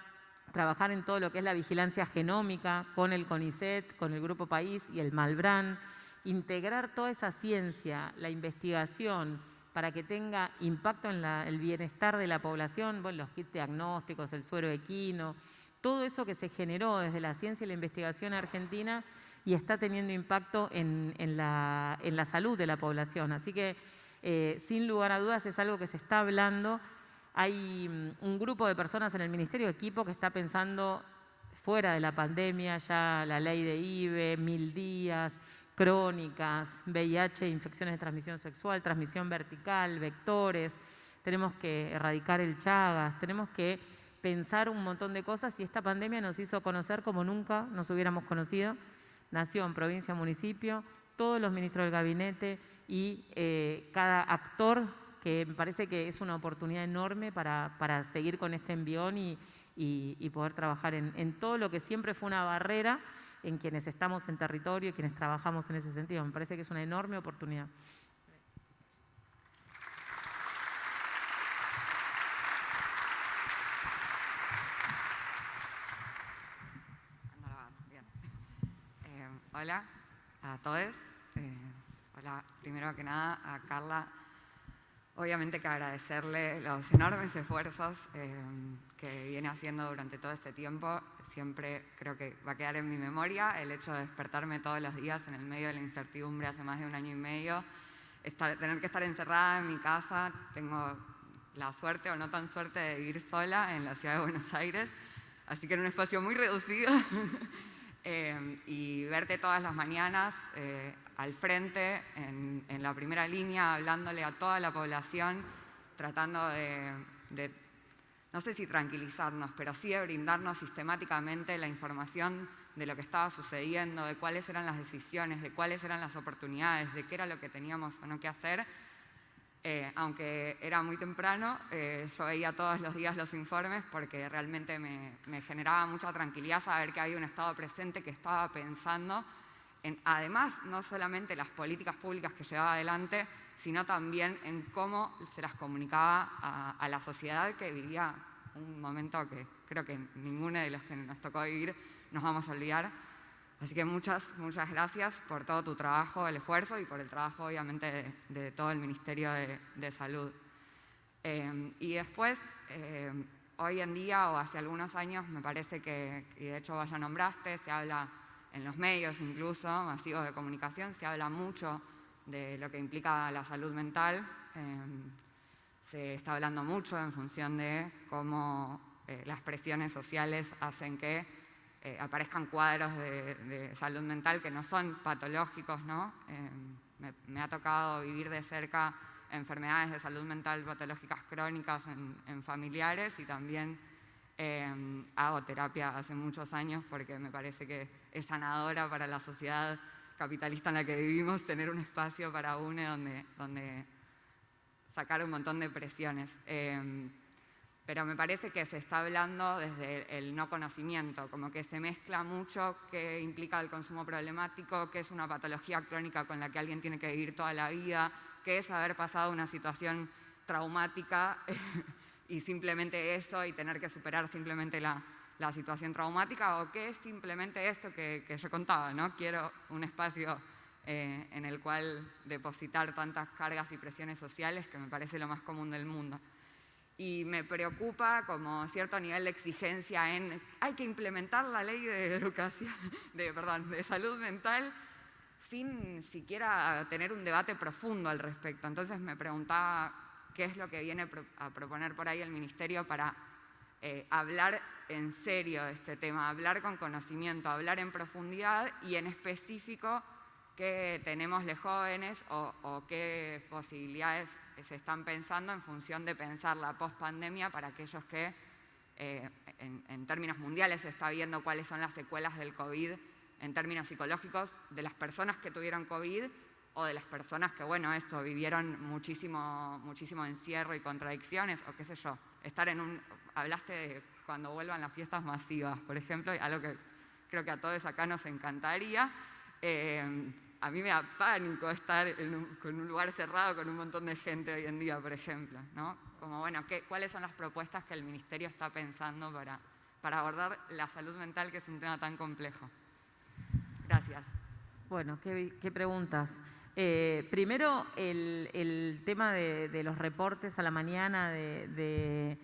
S5: trabajar en todo lo que es la vigilancia genómica con el CONICET, con el Grupo País y el Malbrán, integrar toda esa ciencia, la investigación, para que tenga impacto en el bienestar de la población, bueno, los kits diagnósticos, el suero equino, todo eso que se generó desde la ciencia y la investigación argentina y está teniendo impacto en la salud de la población. Así que, sin lugar a dudas, es algo que se está hablando. Hay un grupo de personas en el Ministerio, equipo, que está pensando fuera de la pandemia, ya la ley de IBE, 1000 días, crónicas, VIH, infecciones de transmisión sexual, transmisión vertical, vectores. Tenemos que erradicar el Chagas, tenemos que pensar un montón de cosas, y esta pandemia nos hizo conocer como nunca nos hubiéramos conocido. Nación, provincia, municipio, todos los ministros del gabinete y cada actor, que me parece que es una oportunidad enorme para seguir con este envión y poder trabajar en todo lo que siempre fue una barrera en quienes estamos en territorio y quienes trabajamos en ese sentido. Me parece que es una enorme oportunidad.
S7: Bien. Hola a todos. Hola, primero que nada a Carla. Obviamente que agradecerle los enormes esfuerzos que viene haciendo durante todo este tiempo. Siempre creo que va a quedar en mi memoria el hecho de despertarme todos los días en el medio de la incertidumbre hace más de 1 año y medio, tener que estar encerrada en mi casa. Tengo la suerte o no tan suerte de vivir sola en la ciudad de Buenos Aires, así que en un espacio muy reducido. Y verte todas las mañanas al frente, en la primera línea, hablándole a toda la población, tratando de no sé si tranquilizarnos, pero sí de brindarnos sistemáticamente la información de lo que estaba sucediendo, de cuáles eran las decisiones, de cuáles eran las oportunidades, de qué era lo que teníamos o no que hacer. Aunque era muy temprano, yo veía todos los días los informes porque realmente me generaba mucha tranquilidad saber que había un Estado presente que estaba pensando en, además, no solamente las políticas públicas que llevaba adelante, sino también en cómo se las comunicaba a la sociedad, que vivía un momento que creo que ninguno de los que nos tocó vivir nos vamos a olvidar. Así que muchas gracias por todo tu trabajo, el esfuerzo y por el trabajo, obviamente, de todo el Ministerio de Salud. Y después, hoy en día o hace algunos años, me parece que, y de hecho vos ya nombraste, se habla en los medios incluso, masivos de comunicación, se habla mucho de lo que implica la salud mental. Se está hablando mucho en función de cómo las presiones sociales hacen que aparezcan cuadros de salud mental que no son patológicos, ¿no? Me ha tocado vivir de cerca enfermedades de salud mental patológicas crónicas en familiares, y también hago terapia hace muchos años porque me parece que es sanadora para la sociedad capitalista en la que vivimos tener un espacio para uno donde sacar un montón de presiones. Pero me parece que se está hablando desde el no conocimiento, como que se mezcla mucho qué implica el consumo problemático, qué es una patología crónica con la que alguien tiene que vivir toda la vida, qué es haber pasado una situación traumática y simplemente eso, y tener que superar simplemente la situación traumática, o qué es simplemente esto que yo contaba, ¿no? Quiero un espacio en el cual depositar tantas cargas y presiones sociales, que me parece lo más común del mundo. Y me preocupa como cierto nivel de exigencia en hay que implementar la ley de salud mental sin siquiera tener un debate profundo al respecto. Entonces me preguntaba qué es lo que viene a proponer por ahí el Ministerio para hablar en serio de este tema, hablar con conocimiento, hablar en profundidad y en específico qué tenemos los jóvenes o qué posibilidades se están pensando en función de pensar la pospandemia para aquellos que en términos mundiales se está viendo cuáles son las secuelas del COVID en términos psicológicos de las personas que tuvieron COVID o de las personas que, bueno, vivieron muchísimo encierro y contradicciones, o qué sé yo. Hablaste de cuando vuelvan las fiestas masivas, por ejemplo, algo que creo que a todos acá nos encantaría. A mí me da pánico estar en un lugar cerrado con un montón de gente hoy en día, por ejemplo, ¿no? Como, bueno, ¿cuáles son las propuestas que el Ministerio está pensando para abordar la salud mental, que es un tema tan complejo? Gracias.
S5: Bueno, qué preguntas. Primero, el tema de los reportes a la mañana de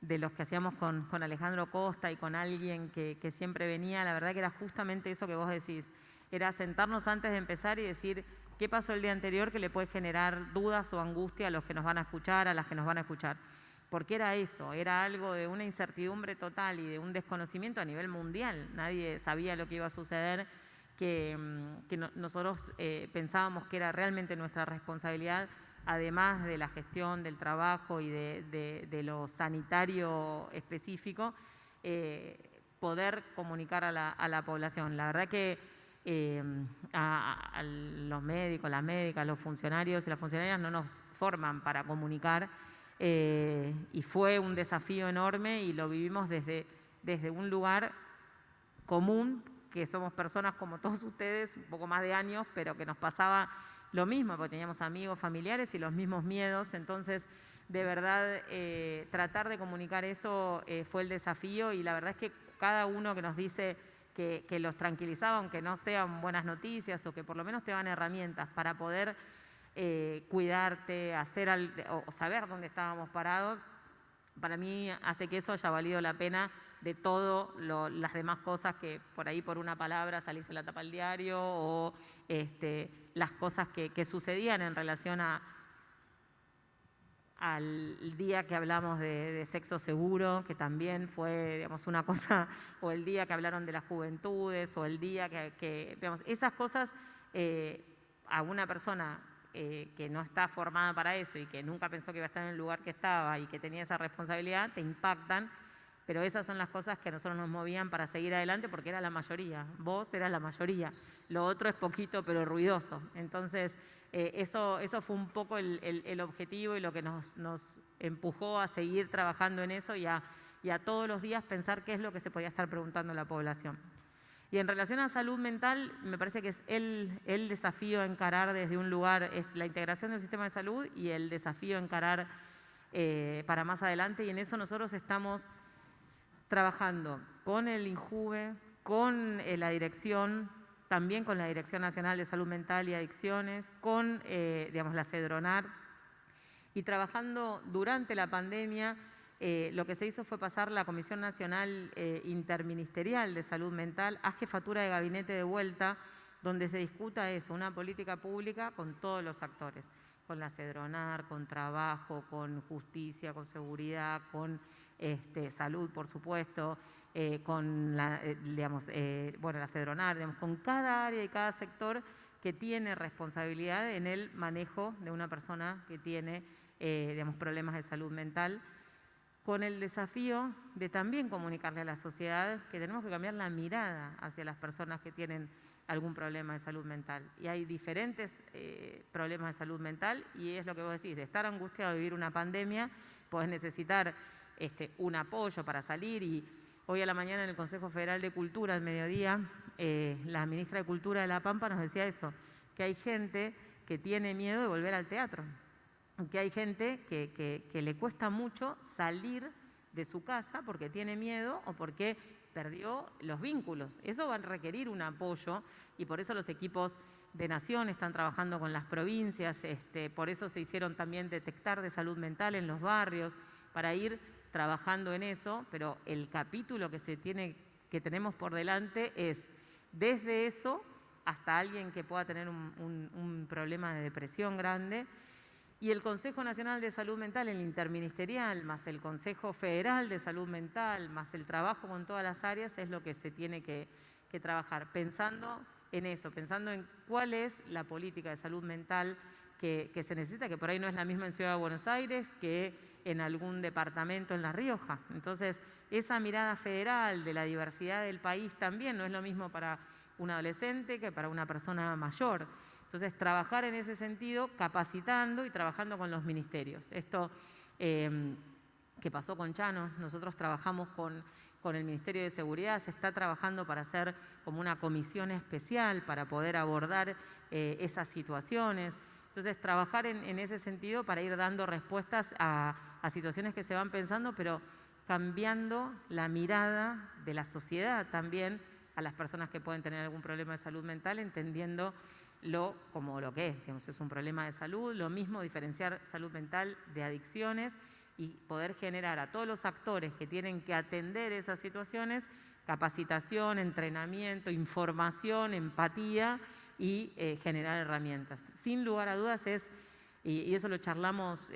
S5: los que hacíamos con Alejandro Costa y con alguien que siempre venía, la verdad que era justamente eso que vos decís. era sentarnos antes de empezar y decir qué pasó el día anterior que le puede generar dudas o angustia a los que nos van a escuchar, a las que nos van a escuchar. Porque era eso, era algo de una incertidumbre total y de un desconocimiento a nivel mundial. Nadie sabía lo que iba a suceder, nosotros pensábamos que era realmente nuestra responsabilidad, además de la gestión del trabajo y de lo sanitario específico, poder comunicar a la población. La verdad que a los médicos, las médicas, los funcionarios y las funcionarias no nos forman para comunicar, y fue un desafío enorme y lo vivimos desde un lugar común, que somos personas como todos ustedes, un poco más de años, pero que nos pasaba lo mismo, porque teníamos amigos, familiares y los mismos miedos. Entonces, de verdad, tratar de comunicar eso fue el desafío, y la verdad es que cada uno que nos dice que los tranquilizaba, aunque no sean buenas noticias, o que por lo menos te dan herramientas para poder cuidarte, o saber dónde estábamos parados, para mí hace que eso haya valido la pena de todas las demás cosas que por ahí por una palabra salís en la tapa del diario, o las cosas que sucedían en relación al día que hablamos de sexo seguro, que también fue, digamos, una cosa, o el día que hablaron de las juventudes, o el día que digamos, esas cosas a una persona que no está formada para eso y que nunca pensó que iba a estar en el lugar que estaba y que tenía esa responsabilidad, te impactan, pero esas son las cosas que a nosotros nos movían para seguir adelante, porque era la mayoría, vos eras la mayoría, lo otro es poquito pero ruidoso. Entonces eso fue un poco el objetivo y lo que nos empujó a seguir trabajando en eso y a todos los días pensar qué es lo que se podía estar preguntando a la población. Y en relación a salud mental, me parece que es el desafío a encarar desde un lugar, es la integración del sistema de salud y el desafío a encarar para más adelante, y en eso nosotros estamos trabajando con el INJUVE, con la dirección, también con la Dirección Nacional de Salud Mental y Adicciones, con digamos, la CEDRONAR, y trabajando durante la pandemia. Lo que se hizo fue pasar la Comisión Nacional Interministerial de Salud Mental a jefatura de gabinete de vuelta, donde se discuta eso, una política pública con todos los actores, con la CEDRONAR, con trabajo, con justicia, con seguridad, con salud, por supuesto, con la, la CEDRONAR, digamos, con cada área y cada sector que tiene responsabilidad en el manejo de una persona que tiene digamos, problemas de salud mental, con el desafío de también comunicarle a la sociedad que tenemos que cambiar la mirada hacia las personas que tienen algún problema de salud mental. Y hay diferentes problemas de salud mental, y es lo que vos decís, de estar angustiado de vivir una pandemia, podés necesitar un apoyo para salir. Y hoy a la mañana en el Consejo Federal de Cultura, al mediodía, la ministra de Cultura de La Pampa nos decía eso, que hay gente que tiene miedo de volver al teatro, que hay gente que le cuesta mucho salir de su casa porque tiene miedo o porque perdió los vínculos. Eso va a requerir un apoyo, y por eso los equipos de Nación están trabajando con las provincias, por eso se hicieron también detectar de salud mental en los barrios, para ir trabajando en eso, pero el capítulo que tenemos por delante es desde eso hasta alguien que pueda tener un problema de depresión grande. Y el Consejo Nacional de Salud Mental, el interministerial, más el Consejo Federal de Salud Mental, más el trabajo con todas las áreas, es lo que se tiene que trabajar, pensando en eso, pensando en cuál es la política de salud mental que se necesita, que por ahí no es la misma en Ciudad de Buenos Aires que en algún departamento en La Rioja. Entonces, esa mirada federal de la diversidad del país también no es lo mismo para un adolescente que para una persona mayor. Entonces, trabajar en ese sentido, capacitando y trabajando con los ministerios. Esto que pasó con Chano, nosotros trabajamos con el Ministerio de Seguridad, se está trabajando para hacer como una comisión especial para poder abordar esas situaciones. Entonces, trabajar en ese sentido para ir dando respuestas a situaciones que se van pensando, pero cambiando la mirada de la sociedad también a las personas que pueden tener algún problema de salud mental, entendiendo como lo que es, digamos, es un problema de salud. Lo mismo diferenciar salud mental de adicciones, y poder generar a todos los actores que tienen que atender esas situaciones capacitación, entrenamiento, información, empatía y generar herramientas. Sin lugar a dudas y eso lo charlamos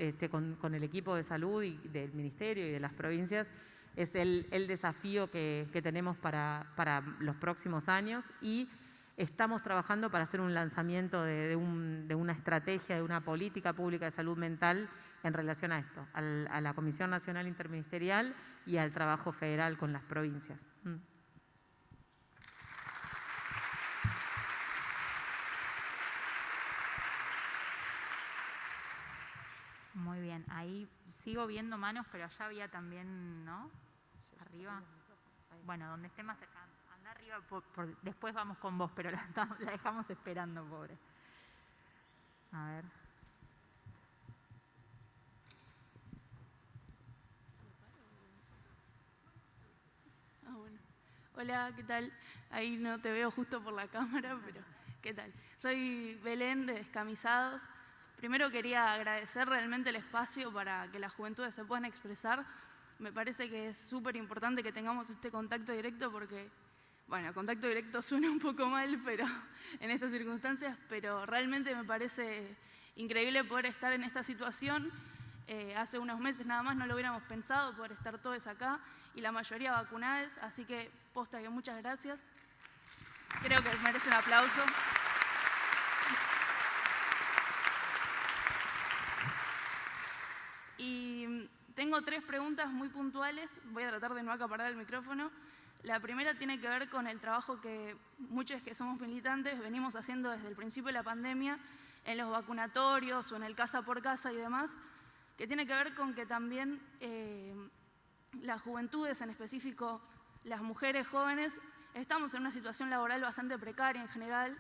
S5: con el equipo de salud y del Ministerio y de las provincias, es el desafío que tenemos para los próximos años y estamos trabajando para hacer un lanzamiento de una estrategia, de una política pública de salud mental en relación a esto, a la Comisión Nacional Interministerial y al trabajo federal con las provincias.
S4: Muy bien, ahí sigo viendo manos, pero allá había también, ¿no? Arriba. Bueno, donde esté más cercano. Anda arriba, después vamos con vos, pero la dejamos esperando, pobre. A ver.
S8: Bueno. Hola, ¿qué tal? Ahí no te veo justo por la cámara, pero ¿qué tal? Soy Belén de Descamisados. Primero quería agradecer realmente el espacio para que las juventudes se puedan expresar. Me parece que es súper importante que tengamos este contacto directo porque, bueno, contacto directo suena un poco mal pero en estas circunstancias, pero realmente me parece increíble poder estar en esta situación. Hace unos meses nada más no lo hubiéramos pensado, poder estar todos acá y la mayoría vacunados, así que posta que muchas gracias. Creo que merece un aplauso. Y tengo 3 preguntas muy puntuales, voy a tratar de no acaparar el micrófono. La primera tiene que ver con el trabajo que muchos que somos militantes venimos haciendo desde el principio de la pandemia, en los vacunatorios o en el casa por casa y demás, que tiene que ver con que también las juventudes, en específico las mujeres jóvenes, estamos en una situación laboral bastante precaria en general,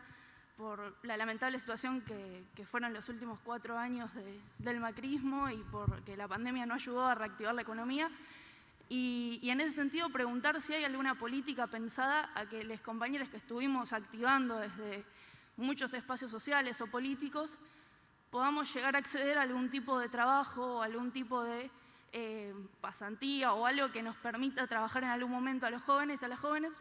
S8: por la lamentable situación que fueron los últimos 4 años del macrismo y porque la pandemia no ayudó a reactivar la economía. Y en ese sentido preguntar si hay alguna política pensada a que los compañeros que estuvimos activando desde muchos espacios sociales o políticos podamos llegar a acceder a algún tipo de trabajo o algún tipo de pasantía o algo que nos permita trabajar en algún momento a los jóvenes y a las jóvenes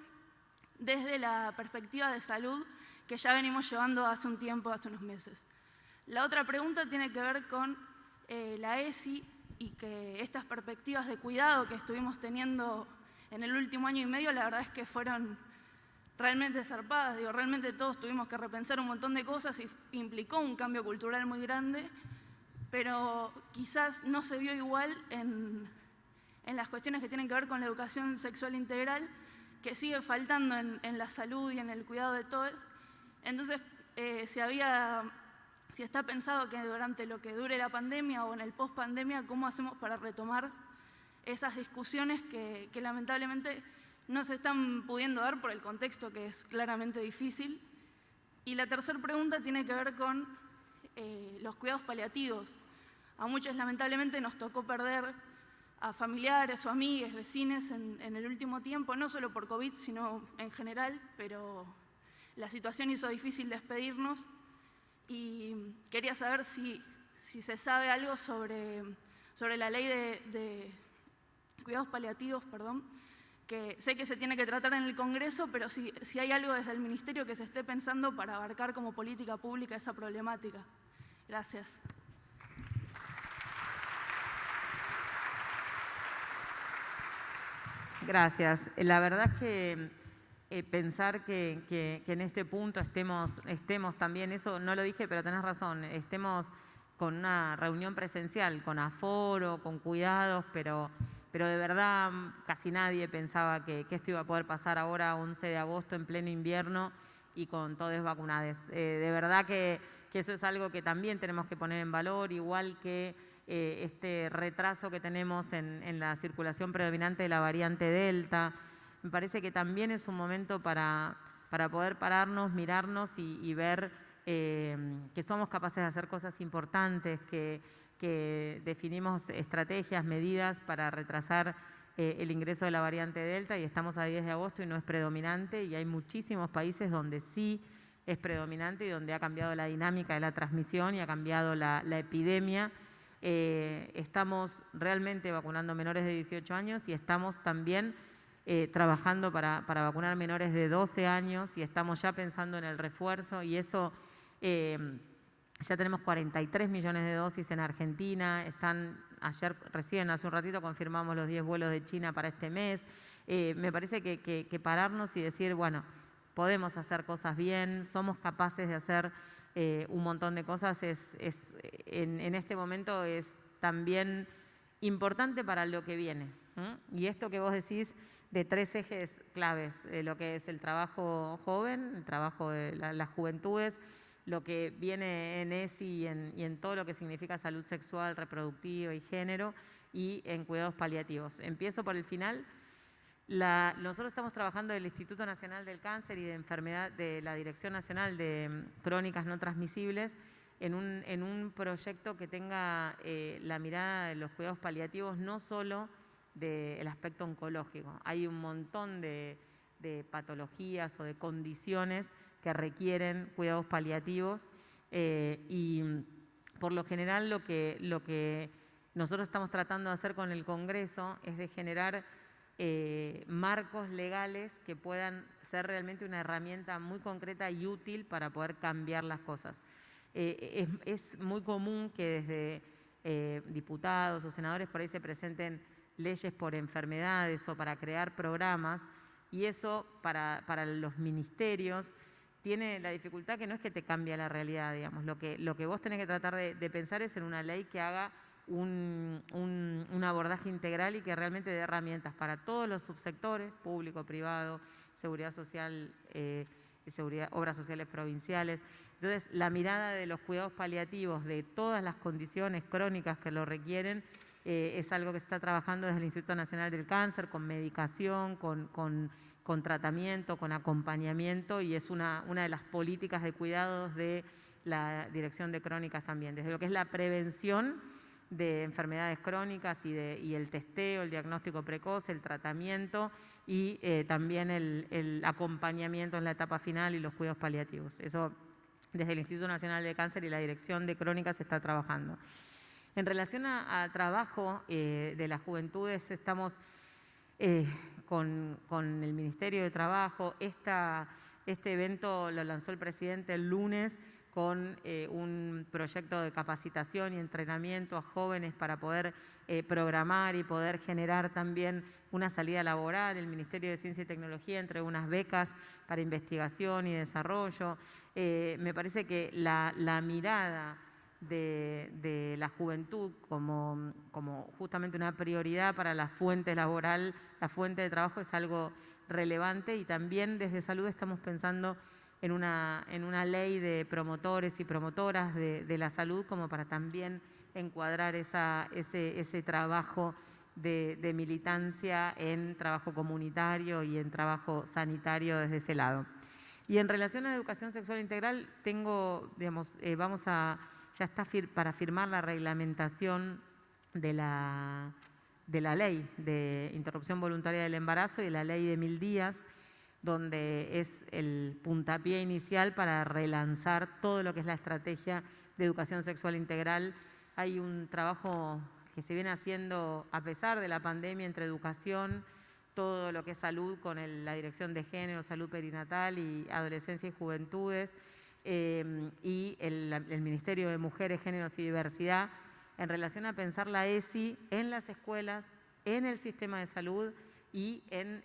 S8: desde la perspectiva de salud que ya venimos llevando hace un tiempo, hace unos meses. La otra pregunta tiene que ver con la ESI y que estas perspectivas de cuidado que estuvimos teniendo en el último año y medio, la verdad es que fueron realmente zarpadas. Digo, realmente todos tuvimos que repensar un montón de cosas y implicó un cambio cultural muy grande, pero quizás no se vio igual en las cuestiones que tienen que ver con la educación sexual integral, que sigue faltando en la salud y en el cuidado de todos. Entonces, si está pensado que durante lo que dure la pandemia o en el post-pandemia, ¿cómo hacemos para retomar esas discusiones que lamentablemente no se están pudiendo dar por el contexto que es claramente difícil? Y la tercera pregunta tiene que ver con los cuidados paliativos. A muchos lamentablemente nos tocó perder a familiares o amigues, vecines en el último tiempo, no solo por COVID, sino en general, pero la situación hizo difícil despedirnos y quería saber si se sabe algo sobre la ley de cuidados paliativos, que sé que se tiene que tratar en el Congreso, pero si hay algo desde el Ministerio que se esté pensando para abarcar como política pública esa problemática. Gracias.
S5: Gracias. La verdad es que pensar que en este punto estemos también, eso no lo dije, pero tenés razón, estemos con una reunión presencial, con aforo, con cuidados, pero de verdad casi nadie pensaba que esto iba a poder pasar ahora 11 de agosto en pleno invierno y con todos vacunados. De verdad que eso es algo que también tenemos que poner en valor, igual que este retraso que tenemos en la circulación predominante de la variante Delta. Me parece que también es un momento para poder pararnos, mirarnos y ver que somos capaces de hacer cosas importantes, que definimos estrategias, medidas para retrasar el ingreso de la variante Delta y estamos a 10 de agosto y no es predominante y hay muchísimos países donde sí es predominante y donde ha cambiado la dinámica de la transmisión y ha cambiado la epidemia. estamos realmente vacunando menores de 18 años y estamos también trabajando para vacunar menores de 12 años y estamos ya pensando en el refuerzo y eso ya tenemos 43 millones de dosis en Argentina, recién hace un ratito confirmamos los 10 vuelos de China para este mes. Me parece que pararnos y decir, bueno, podemos hacer cosas bien, somos capaces de hacer un montón de cosas, en este momento es también importante para lo que viene. Y esto que vos decís de 3 ejes claves, lo que es el trabajo joven, el trabajo de las juventudes, lo que viene en ESI y en todo lo que significa salud sexual, reproductiva y género, y en cuidados paliativos. Empiezo por el final. Nosotros estamos trabajando del Instituto Nacional del Cáncer y de la Dirección Nacional de Crónicas No Transmisibles en un proyecto que tenga la mirada de los cuidados paliativos, no solo del aspecto oncológico. Hay un montón de patologías o de condiciones que requieren cuidados paliativos y por lo general lo que nosotros estamos tratando de hacer con el Congreso es de generar marcos legales que puedan ser realmente una herramienta muy concreta y útil para poder cambiar las cosas. Es muy común que desde diputados o senadores por ahí se presenten leyes por enfermedades o para crear programas y eso para los ministerios tiene la dificultad que no es que te cambia la realidad, digamos. Lo que vos tenés que tratar de pensar es en una ley que haga un abordaje integral y que realmente dé herramientas para todos los subsectores, público, privado, seguridad social, obras sociales provinciales. Entonces, la mirada de los cuidados paliativos de todas las condiciones crónicas que lo requieren es algo que se está trabajando desde el Instituto Nacional del Cáncer, con medicación, con tratamiento, con acompañamiento y es una de las políticas de cuidados de la Dirección de Crónicas también, desde lo que es la prevención de enfermedades crónicas y el testeo, el diagnóstico precoz, el tratamiento y también el acompañamiento en la etapa final y los cuidados paliativos. Eso desde el Instituto Nacional de Cáncer y la Dirección de Crónicas se está trabajando. En relación a trabajo de las juventudes, estamos con el Ministerio de Trabajo. Este evento lo lanzó el presidente el lunes con un proyecto de capacitación y entrenamiento a jóvenes para poder programar y poder generar también una salida laboral. El Ministerio de Ciencia y Tecnología entregó unas becas para investigación y desarrollo. Me parece que la mirada de la juventud como justamente una prioridad para la fuente laboral, la fuente de trabajo es algo relevante y también desde Salud estamos pensando en una ley de promotores y promotoras de la salud como para también encuadrar ese trabajo de militancia en trabajo comunitario y en trabajo sanitario desde ese lado. Y en relación a la educación sexual integral, ya está para firmar la reglamentación de la ley de interrupción voluntaria del embarazo y de la ley de 1000 días, donde es el puntapié inicial para relanzar todo lo que es la estrategia de educación sexual integral. Hay un trabajo que se viene haciendo a pesar de la pandemia entre educación, todo lo que es salud con la Dirección de Género, Salud Perinatal y Adolescencia y Juventudes, y el Ministerio de Mujeres, Géneros y Diversidad, en relación a pensar la ESI en las escuelas, en el sistema de salud y en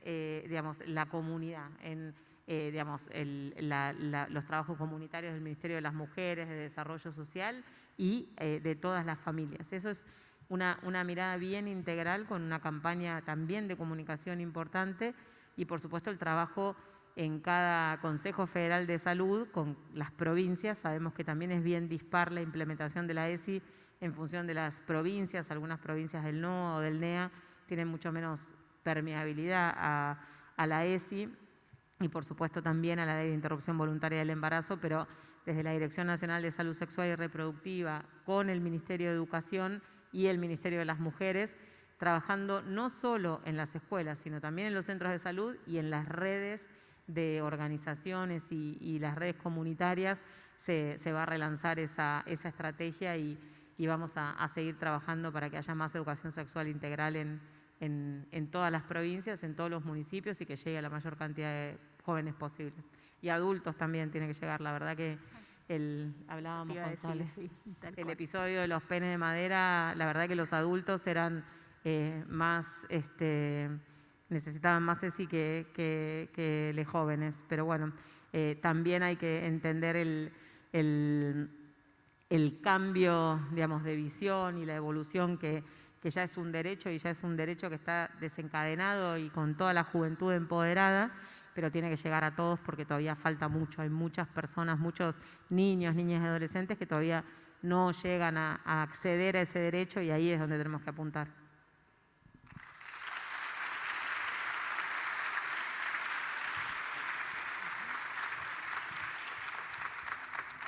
S5: la comunidad, en los trabajos comunitarios del Ministerio de las Mujeres, de Desarrollo Social y de todas las familias. Eso es una mirada bien integral con una campaña también de comunicación importante y por supuesto el trabajo en cada Consejo Federal de Salud con las provincias. Sabemos que también es bien dispar la implementación de la ESI en función de las provincias. Algunas provincias del NOA o del NEA tienen mucho menos permeabilidad a la ESI y por supuesto también a la Ley de Interrupción Voluntaria del Embarazo, pero desde la Dirección Nacional de Salud Sexual y Reproductiva con el Ministerio de Educación y el Ministerio de las Mujeres, trabajando no solo en las escuelas, sino también en los centros de salud y en las redes de organizaciones y las redes comunitarias se va a relanzar esa estrategia y vamos a seguir trabajando para que haya más educación sexual integral en todas las provincias, en todos los municipios y que llegue a la mayor cantidad de jóvenes posible. Y adultos también tiene que llegar, la verdad que hablábamos con Sole, el episodio de los penes de madera, la verdad que los adultos eran más, necesitaban más ESI que los jóvenes, pero bueno, también hay que entender el cambio, digamos, de visión y la evolución que ya es un derecho y ya es un derecho que está desencadenado y con toda la juventud empoderada, pero tiene que llegar a todos porque todavía falta mucho. Hay muchas personas, muchos niños, niñas y adolescentes que todavía no llegan a acceder a ese derecho y ahí es donde tenemos que apuntar.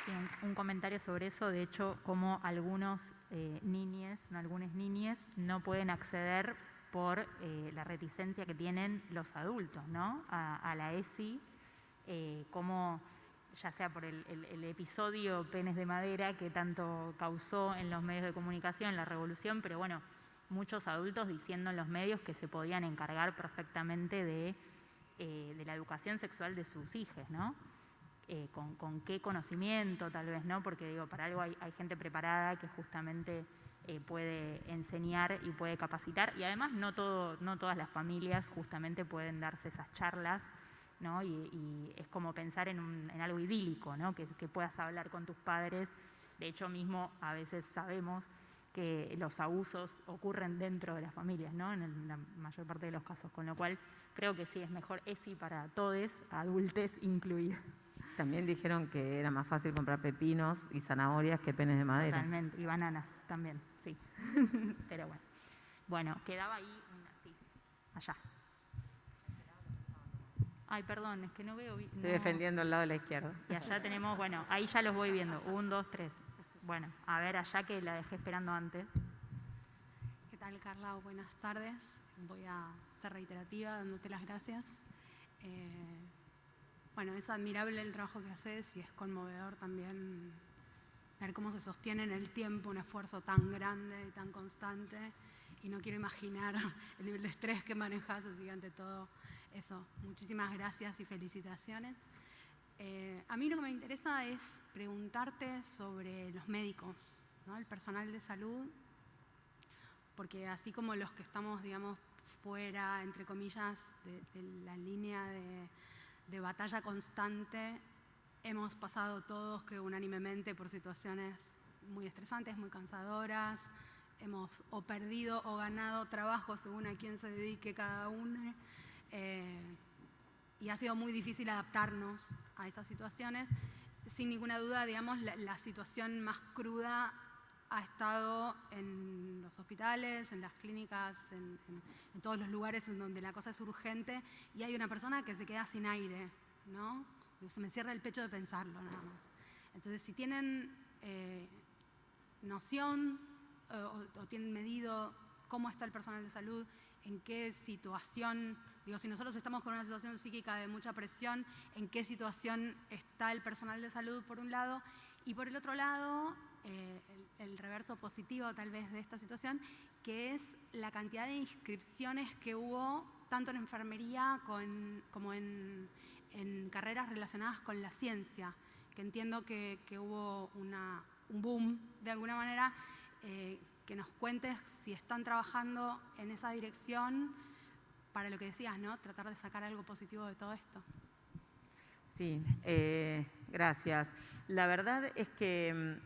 S4: Sí, un comentario sobre eso, de hecho, como algunas niñas no pueden acceder por la reticencia que tienen los adultos, ¿no? A la ESI, como ya sea por el episodio Penes de Madera que tanto causó en los medios de comunicación la revolución, pero bueno, muchos adultos diciendo en los medios que se podían encargar perfectamente de la educación sexual de sus hijos, ¿no? Con qué conocimiento tal vez, ¿no? Porque digo, para algo hay gente preparada que justamente puede enseñar y puede capacitar, y además no todas las familias justamente pueden darse esas charlas, ¿no? Y es como pensar en algo idílico, ¿no? Que puedas hablar con tus padres. De hecho, mismo a veces sabemos que los abusos ocurren dentro de las familias, ¿no? En la mayor parte de los casos, con lo cual creo que sí es mejor ESI para todos, adultos incluidos.
S5: También dijeron que era más fácil comprar pepinos y zanahorias que penes de madera.
S4: Totalmente, y bananas también, sí. Pero bueno. Bueno, quedaba ahí una, sí, allá. Ay, perdón, es que no veo bien.
S5: Estoy defendiendo el lado de la izquierda.
S4: Y allá tenemos, bueno, ahí ya los voy viendo. 1, 2, 3. Bueno, a ver, allá que la dejé esperando antes.
S9: ¿Qué tal, Carla? Buenas tardes. Voy a ser reiterativa dándote las gracias. Bueno, es admirable el trabajo que haces y es conmovedor también ver cómo se sostiene en el tiempo un esfuerzo tan grande y tan constante. Y no quiero imaginar el nivel de estrés que manejas, así que ante todo eso, muchísimas gracias y felicitaciones. A mí lo que me interesa es preguntarte sobre los médicos, ¿no? El personal de salud, porque así como los que estamos, digamos, fuera, entre comillas, de la línea de batalla constante, hemos pasado todos, creo, unánimemente por situaciones muy estresantes, muy cansadoras, hemos o perdido o ganado trabajo según a quién se dedique cada uno, y ha sido muy difícil adaptarnos a esas situaciones. Sin ninguna duda, digamos, la situación más cruda ha estado en los hospitales, en las clínicas, en todos los lugares en donde la cosa es urgente y hay una persona que se queda sin aire, ¿no? Se me cierra el pecho de pensarlo nada más. Entonces, si tienen noción o tienen medido cómo está el personal de salud, en qué situación, digo, si nosotros estamos con una situación psíquica de mucha presión, en qué situación está el personal de salud por un lado, y por el otro lado, el reverso positivo tal vez de esta situación, que es la cantidad de inscripciones que hubo tanto en enfermería como en carreras relacionadas con la ciencia, que entiendo que hubo un boom de alguna manera. Que nos cuentes si están trabajando en esa dirección para lo que decías, ¿no? Tratar de sacar algo positivo de todo esto.
S5: Sí, gracias. La verdad es que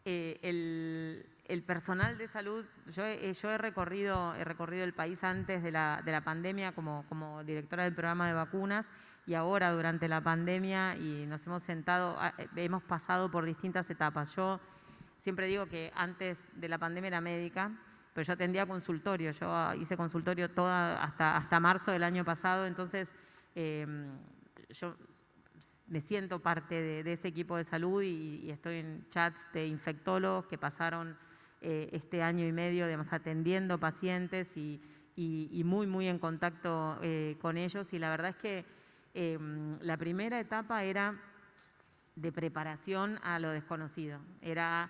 S5: el personal de salud, yo he recorrido el país antes de la pandemia como directora del programa de vacunas y ahora durante la pandemia, y nos hemos pasado por distintas etapas. Yo siempre digo que antes de la pandemia era médica, pero yo atendía consultorio. Yo hice consultorio hasta marzo del año pasado, entonces yo me siento parte de ese equipo de salud y estoy en chats de infectólogos que pasaron este año y medio, digamos, atendiendo pacientes y muy, muy en contacto con ellos. Y la verdad es que la primera etapa era de preparación a lo desconocido. Era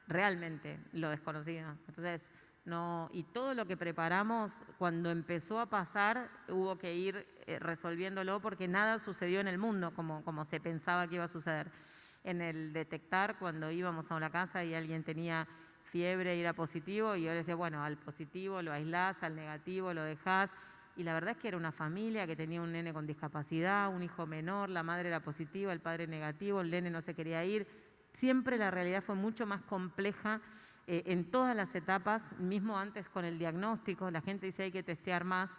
S5: realmente lo desconocido. Entonces, no, y todo lo que preparamos, cuando empezó a pasar, hubo que ir resolviéndolo porque nada sucedió en el mundo como se pensaba que iba a suceder. En el detectar, cuando íbamos a una casa y alguien tenía fiebre y era positivo, y yo le decía, bueno, al positivo lo aislás, al negativo lo dejás. Y la verdad es que era una familia que tenía un nene con discapacidad, un hijo menor, la madre era positiva, el padre negativo, el nene no se quería ir. Siempre la realidad fue mucho más compleja en todas las etapas, mismo antes con el diagnóstico. La gente dice hay que testear más,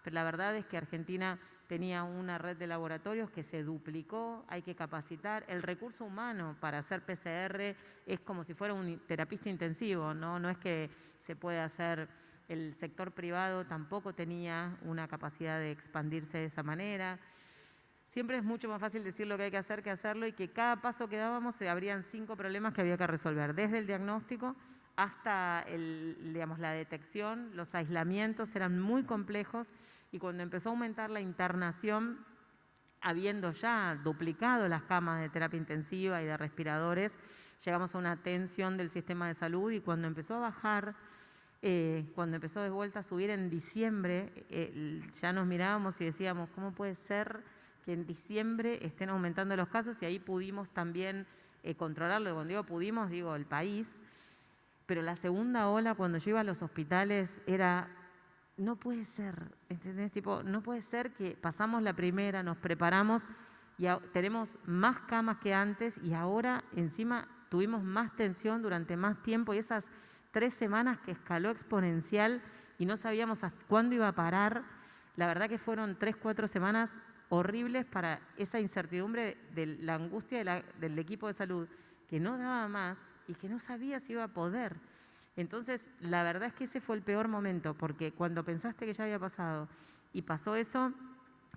S5: pero la verdad es que Argentina tenía una red de laboratorios que se duplicó, hay que capacitar. El recurso humano para hacer PCR es como si fuera un terapista intensivo, no es que se puede hacer. El sector privado tampoco tenía una capacidad de expandirse de esa manera. Siempre es mucho más fácil decir lo que hay que hacer que hacerlo, y que cada paso que dábamos se abrían 5 problemas que había que resolver, desde el diagnóstico hasta la detección. Los aislamientos eran muy complejos, y cuando empezó a aumentar la internación, habiendo ya duplicado las camas de terapia intensiva y de respiradores, llegamos a una tensión del sistema de salud, y cuando empezó a bajar, cuando empezó de vuelta a subir en diciembre, ya nos mirábamos y decíamos, ¿cómo puede ser que en diciembre estén aumentando los casos? Y ahí pudimos también controlarlo. Cuando digo pudimos, digo el país. Pero la segunda ola, cuando yo iba a los hospitales, era, no puede ser, ¿entendés? Tipo, no puede ser que pasamos la primera, nos preparamos y tenemos más camas que antes, y ahora encima tuvimos más tensión durante más tiempo, y esas 3 semanas que escaló exponencial y no sabíamos hasta cuándo iba a parar. La verdad que fueron 3, 4 semanas horribles para esa incertidumbre de la angustia del equipo de salud, que no daba más y que no sabía si iba a poder. Entonces, la verdad es que ese fue el peor momento, porque cuando pensaste que ya había pasado y pasó eso,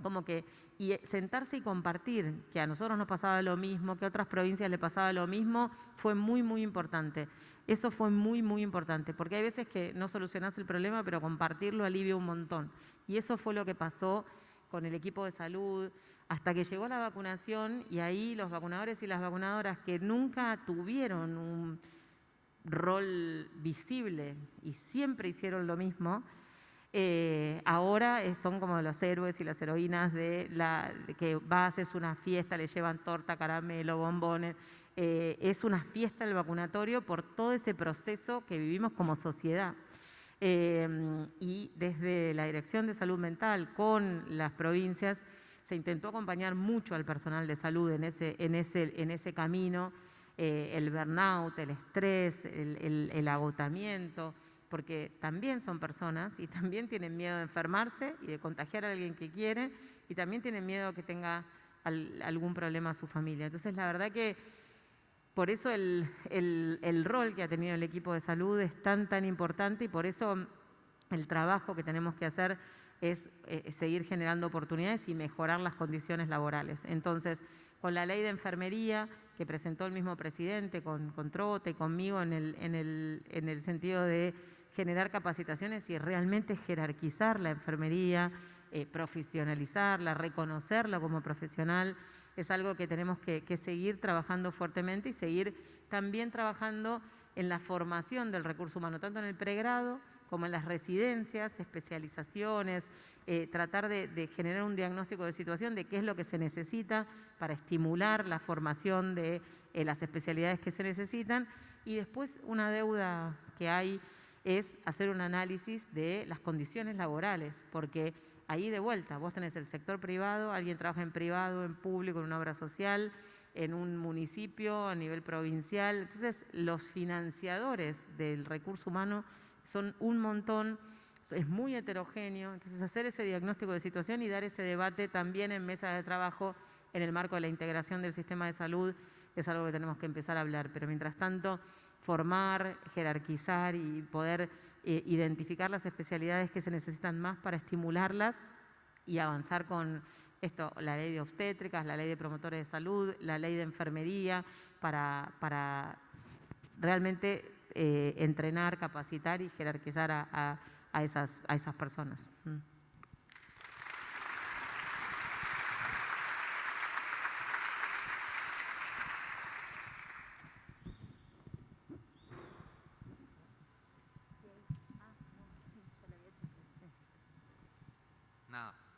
S5: como que, y sentarse y compartir que a nosotros nos pasaba lo mismo, que a otras provincias le pasaba lo mismo, fue muy, muy importante. Eso fue muy, muy importante, porque hay veces que no solucionás el problema, pero compartirlo alivia un montón. Y eso fue lo que pasó con el equipo de salud, hasta que llegó la vacunación, y ahí los vacunadores y las vacunadoras que nunca tuvieron un rol visible y siempre hicieron lo mismo, ahora son como los héroes y las heroínas de que vas, es una fiesta, le llevan torta, caramelo, bombones. Es una fiesta el vacunatorio por todo ese proceso que vivimos como sociedad. Y desde la Dirección de Salud Mental con las provincias se intentó acompañar mucho al personal de salud en ese camino, el burnout, el estrés, el agotamiento, porque también son personas y también tienen miedo de enfermarse y de contagiar a alguien que quiere, y también tienen miedo que tenga algún problema a su familia. Entonces, la verdad que por eso el rol que ha tenido el equipo de salud es tan importante, y por eso el trabajo que tenemos que hacer es seguir generando oportunidades y mejorar las condiciones laborales. Entonces, con la ley de enfermería que presentó el mismo presidente, con Trote y conmigo, en el sentido de generar capacitaciones y realmente jerarquizar la enfermería, profesionalizarla, reconocerla como profesional, es algo que tenemos que seguir trabajando fuertemente, y seguir también trabajando en la formación del recurso humano, tanto en el pregrado como en las residencias, especializaciones, tratar de generar un diagnóstico de situación de qué es lo que se necesita para estimular la formación de las especialidades que se necesitan. Y después una deuda que hay es hacer un análisis de las condiciones laborales, porque ahí de vuelta, vos tenés el sector privado, alguien trabaja en privado, en público, en una obra social, en un municipio, a nivel provincial. Entonces, los financiadores del recurso humano son un montón, es muy heterogéneo. Entonces, hacer ese diagnóstico de situación y dar ese debate también en mesas de trabajo en el marco de la integración del sistema de salud es algo que tenemos que empezar a hablar. Pero mientras tanto, formar, jerarquizar y poder identificar las especialidades que se necesitan más para estimularlas y avanzar con esto, la ley de obstétricas, la ley de promotores de salud, la ley de enfermería, para realmente entrenar, capacitar y jerarquizar a esas personas.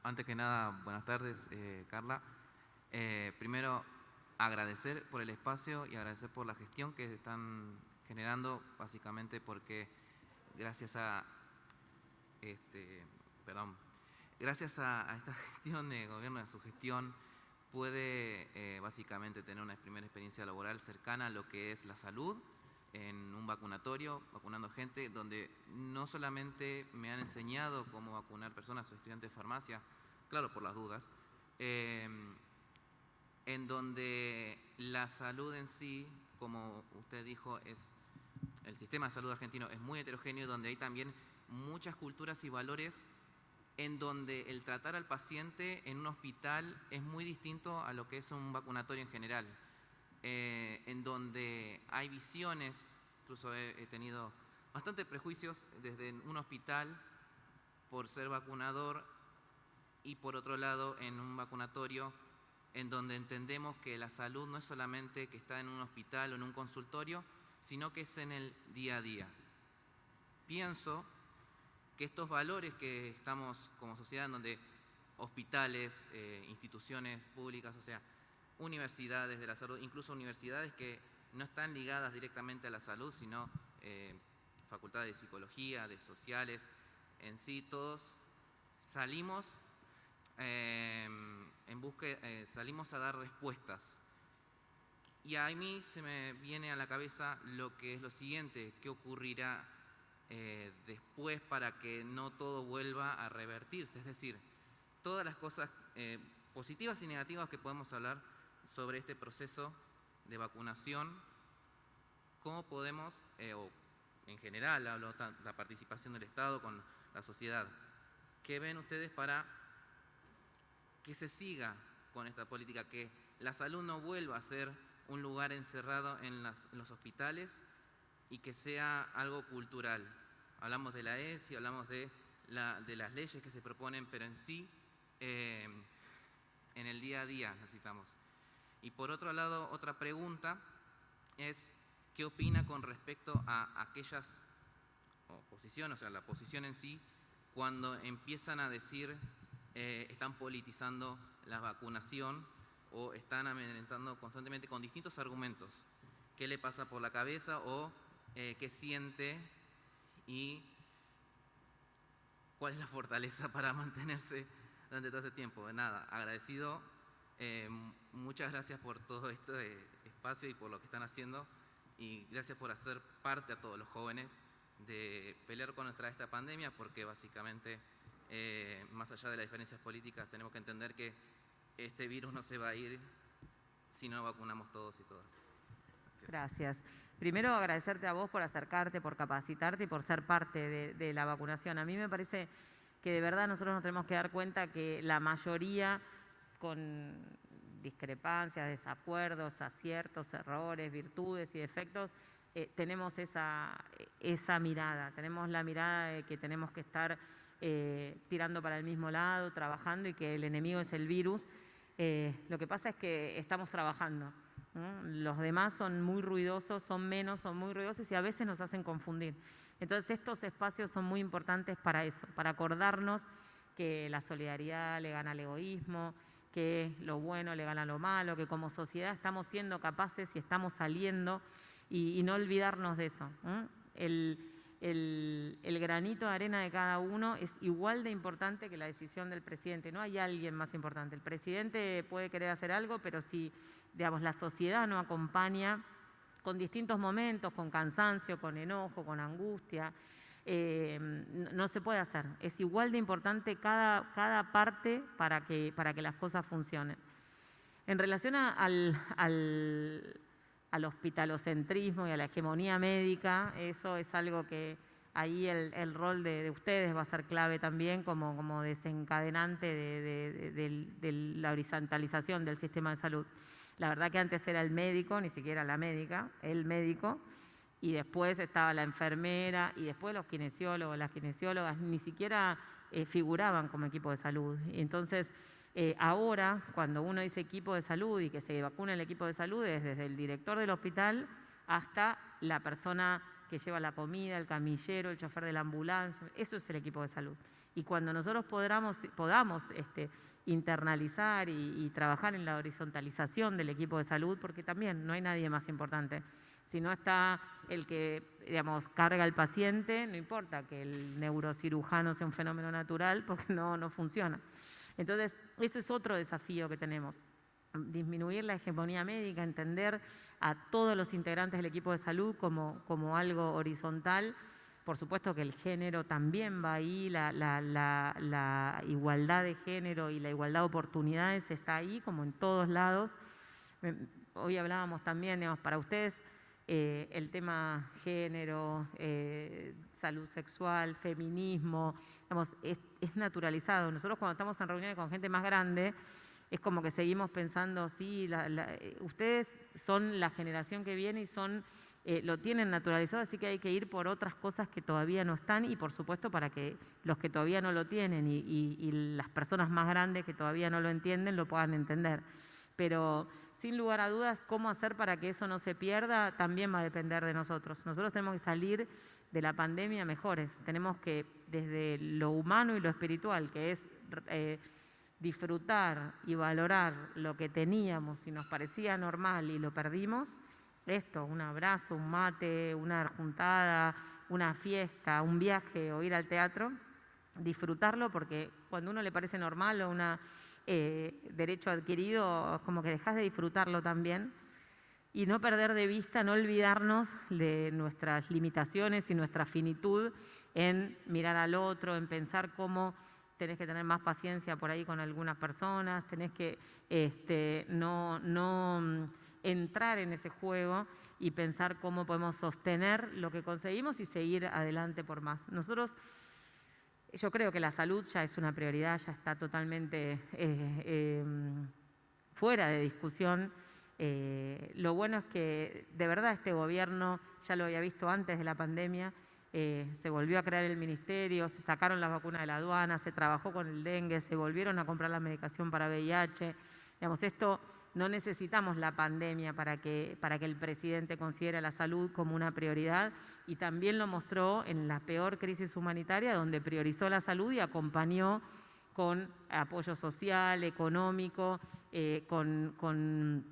S10: antes que nada, buenas tardes, Carla. Primero, agradecer por el espacio y agradecer por la gestión que están generando, básicamente porque gracias a esta gestión de gobierno, a su gestión, puede básicamente tener una primera experiencia laboral cercana a lo que es la salud, en un vacunatorio, vacunando gente, donde no solamente me han enseñado cómo vacunar personas o estudiantes de farmacia, claro, por las dudas, en donde la salud en sí, como usted dijo, el sistema de salud argentino es muy heterogéneo, donde hay también muchas culturas y valores, en donde el tratar al paciente en un hospital es muy distinto a lo que es un vacunatorio en general. En donde hay visiones, incluso he tenido bastantes prejuicios desde un hospital por ser vacunador y por otro lado en un vacunatorio en donde entendemos que la salud no es solamente que está en un hospital o en un consultorio, sino que es en el día a día. Pienso que estos valores que estamos como sociedad, en donde hospitales, instituciones públicas, o sea, universidades de la salud, incluso universidades que no están ligadas directamente a la salud, sino facultades de psicología, de sociales, en sí todos salimos salimos a dar respuestas. Y a mí se me viene a la cabeza lo que es lo siguiente: ¿qué ocurrirá después para que no todo vuelva a revertirse? Es decir, todas las cosas positivas y negativas que podemos hablar sobre este proceso de vacunación, cómo podemos, o en general hablo de la participación del Estado con la sociedad, ¿qué ven ustedes para que se siga con esta política, que la salud no vuelva a ser un lugar encerrado en los hospitales y que sea algo cultural? Hablamos de la ESI, hablamos de las leyes que se proponen, pero en sí, en el día a día necesitamos. Y por otro lado, otra pregunta es, ¿qué opina con respecto a aquellas oposiciones, o sea, la oposición en sí, cuando empiezan a decir, están politizando la vacunación o están amedrentando constantemente con distintos argumentos? ¿Qué le pasa por la cabeza o qué siente y cuál es la fortaleza para mantenerse durante todo este tiempo? Nada, agradecido. Muchas gracias por todo este espacio y por lo que están haciendo, y gracias por hacer parte a todos los jóvenes de pelear contra esta pandemia, porque básicamente, más allá de las diferencias políticas, tenemos que entender que este virus no se va a ir si no vacunamos todos y todas.
S5: Gracias. Primero, agradecerte a vos por acercarte, por capacitarte y por ser parte de la vacunación. A mí me parece que de verdad nosotros nos tenemos que dar cuenta que la mayoría, con discrepancias, desacuerdos, aciertos, errores, virtudes y defectos, tenemos esa mirada, tenemos la mirada de que tenemos que estar tirando para el mismo lado, trabajando, y que el enemigo es el virus. Lo que pasa es que estamos trabajando, ¿no? Los demás son muy ruidosos, son menos, son muy ruidosos y a veces nos hacen confundir. Entonces estos espacios son muy importantes para eso, para acordarnos que la solidaridad le gana al egoísmo, que lo bueno le gana a lo malo, que como sociedad estamos siendo capaces y estamos saliendo, y no olvidarnos de eso, ¿eh? El granito de arena de cada uno es igual de importante que la decisión del presidente. No hay alguien más importante. El presidente puede querer hacer algo, pero si, digamos, la sociedad no acompaña con distintos momentos, con cansancio, con enojo, con angustia, no se puede hacer. Es igual de importante cada parte para que las cosas funcionen. En relación al hospitalocentrismo y a la hegemonía médica, eso es algo que ahí el rol de ustedes va a ser clave también como desencadenante de la horizontalización del sistema de salud. La verdad que antes era el médico, ni siquiera la médica, el médico, y después estaba la enfermera, y después los kinesiólogos, las kinesiólogas, ni siquiera figuraban como equipo de salud. Entonces, ahora, cuando uno dice equipo de salud y que se vacuna el equipo de salud, es desde el director del hospital hasta la persona que lleva la comida, el camillero, el chofer de la ambulancia. Eso es el equipo de salud. Y cuando nosotros podamos internalizar y trabajar en la horizontalización del equipo de salud, porque también no hay nadie más importante. Si no está el que, digamos, carga al paciente, no importa que el neurocirujano sea un fenómeno natural, porque no funciona. Entonces, eso es otro desafío que tenemos. Disminuir la hegemonía médica, entender a todos los integrantes del equipo de salud como algo horizontal. Por supuesto que el género también va ahí, la igualdad de género y la igualdad de oportunidades está ahí, como en todos lados. Hoy hablábamos también, digamos, para ustedes, el tema género, salud sexual, feminismo, digamos, es naturalizado. Nosotros cuando estamos en reuniones con gente más grande, es como que seguimos pensando, sí, ustedes son la generación que viene y lo tienen naturalizado, así que hay que ir por otras cosas que todavía no están y por supuesto para que los que todavía no lo tienen y las personas más grandes que todavía no lo entienden lo puedan entender. Pero sin lugar a dudas, cómo hacer para que eso no se pierda también va a depender de nosotros. Nosotros tenemos que salir de la pandemia mejores. Tenemos que, desde lo humano y lo espiritual, que es disfrutar y valorar lo que teníamos y nos parecía normal y lo perdimos, esto, un abrazo, un mate, una juntada, una fiesta, un viaje o ir al teatro, disfrutarlo porque cuando a uno le parece normal o un derecho adquirido, como que dejas de disfrutarlo también y no perder de vista, no olvidarnos de nuestras limitaciones y nuestra finitud en mirar al otro, en pensar cómo tenés que tener más paciencia por ahí con algunas personas, tenés que no entrar en ese juego y pensar cómo podemos sostener lo que conseguimos y seguir adelante por más. Nosotros, yo creo que la salud ya es una prioridad, ya está totalmente fuera de discusión. Lo bueno es que de verdad este gobierno, ya lo había visto antes de la pandemia, se volvió a crear el ministerio, se sacaron las vacunas de la aduana, se trabajó con el dengue, se volvieron a comprar la medicación para VIH. Digamos, esto no necesitamos la pandemia para que el presidente considere la salud como una prioridad y también lo mostró en la peor crisis humanitaria donde priorizó la salud y acompañó con apoyo social, económico, con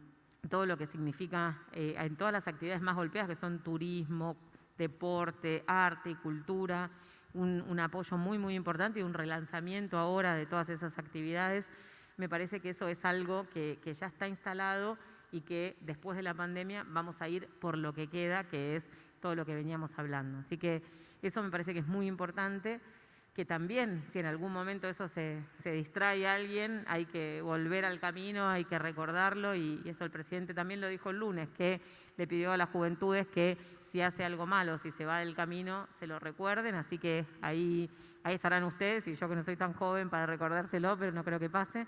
S5: todo lo que significa en todas las actividades más golpeadas que son turismo, deporte, arte y cultura, un apoyo muy, muy importante y un relanzamiento ahora de todas esas actividades. Me parece que eso es algo que ya está instalado y que después de la pandemia vamos a ir por lo que queda, que es todo lo que veníamos hablando. Así que eso me parece que es muy importante, que también si en algún momento eso se distrae a alguien, hay que volver al camino, hay que recordarlo y eso el presidente también lo dijo el lunes, que le pidió a las juventudes que si hace algo malo, si se va del camino, se lo recuerden, así que ahí estarán ustedes y yo que no soy tan joven para recordárselo, pero no creo que pase.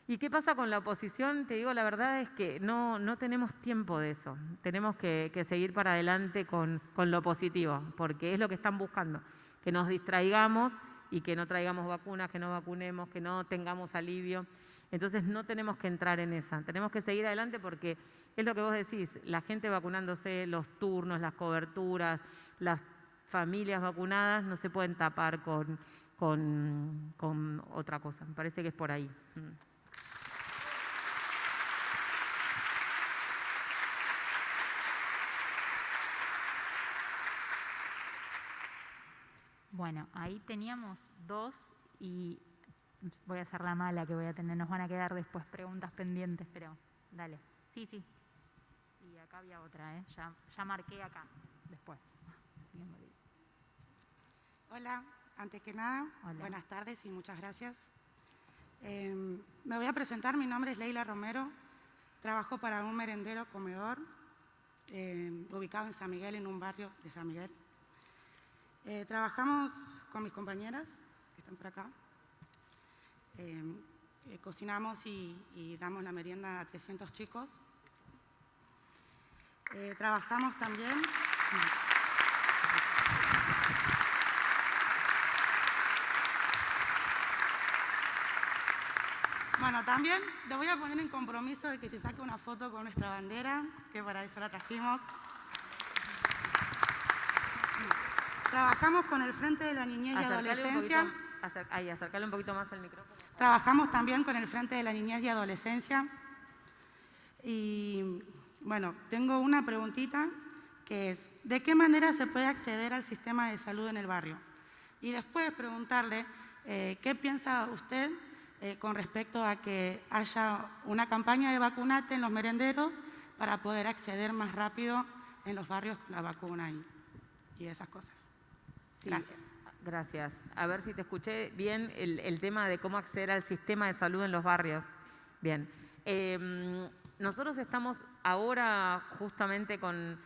S5: ¿Y qué pasa con la oposición? Te digo, la verdad es que no tenemos tiempo de eso. Tenemos que seguir para adelante con lo positivo, porque es lo que están buscando, que nos distraigamos y que no traigamos vacunas, que no vacunemos, que no tengamos alivio. Entonces no tenemos que entrar en esa, tenemos que seguir adelante porque es lo que vos decís, la gente vacunándose, los turnos, las coberturas, las familias vacunadas no se pueden tapar con otra cosa. Me parece que es por ahí.
S4: Bueno, ahí teníamos dos y voy a hacer la mala que voy a tener. Nos van a quedar después preguntas pendientes, pero dale. Sí. Y acá había otra, ¿eh? Ya marqué acá, después.
S11: Hola, antes que nada,
S4: Hola.
S11: Buenas tardes y muchas gracias. Me voy a presentar, mi nombre es Leila Romero, trabajo para un merendero comedor ubicado en San Miguel, en un barrio de San Miguel. Trabajamos con mis compañeras que están por acá. Cocinamos y damos la merienda a 300 chicos. Trabajamos también. Bueno, también lo voy a poner en compromiso de que se saque una foto con nuestra bandera, que para eso la trajimos. Trabajamos con el Frente de la Niñez y Adolescencia.
S5: acercarle un poquito más al micrófono.
S11: Trabajamos también con el Frente de la Niñez y Adolescencia. Y bueno, tengo una preguntita que es, ¿de qué manera se puede acceder al sistema de salud en el barrio? Y después preguntarle, ¿qué piensa usted con respecto a que haya una campaña de vacunate en los merenderos para poder acceder más rápido en los barrios con la vacuna y esas cosas?
S5: Sí,
S11: gracias.
S5: Gracias. A ver si te escuché bien el tema de cómo acceder al sistema de salud en los barrios. Bien. Nosotros estamos ahora justamente con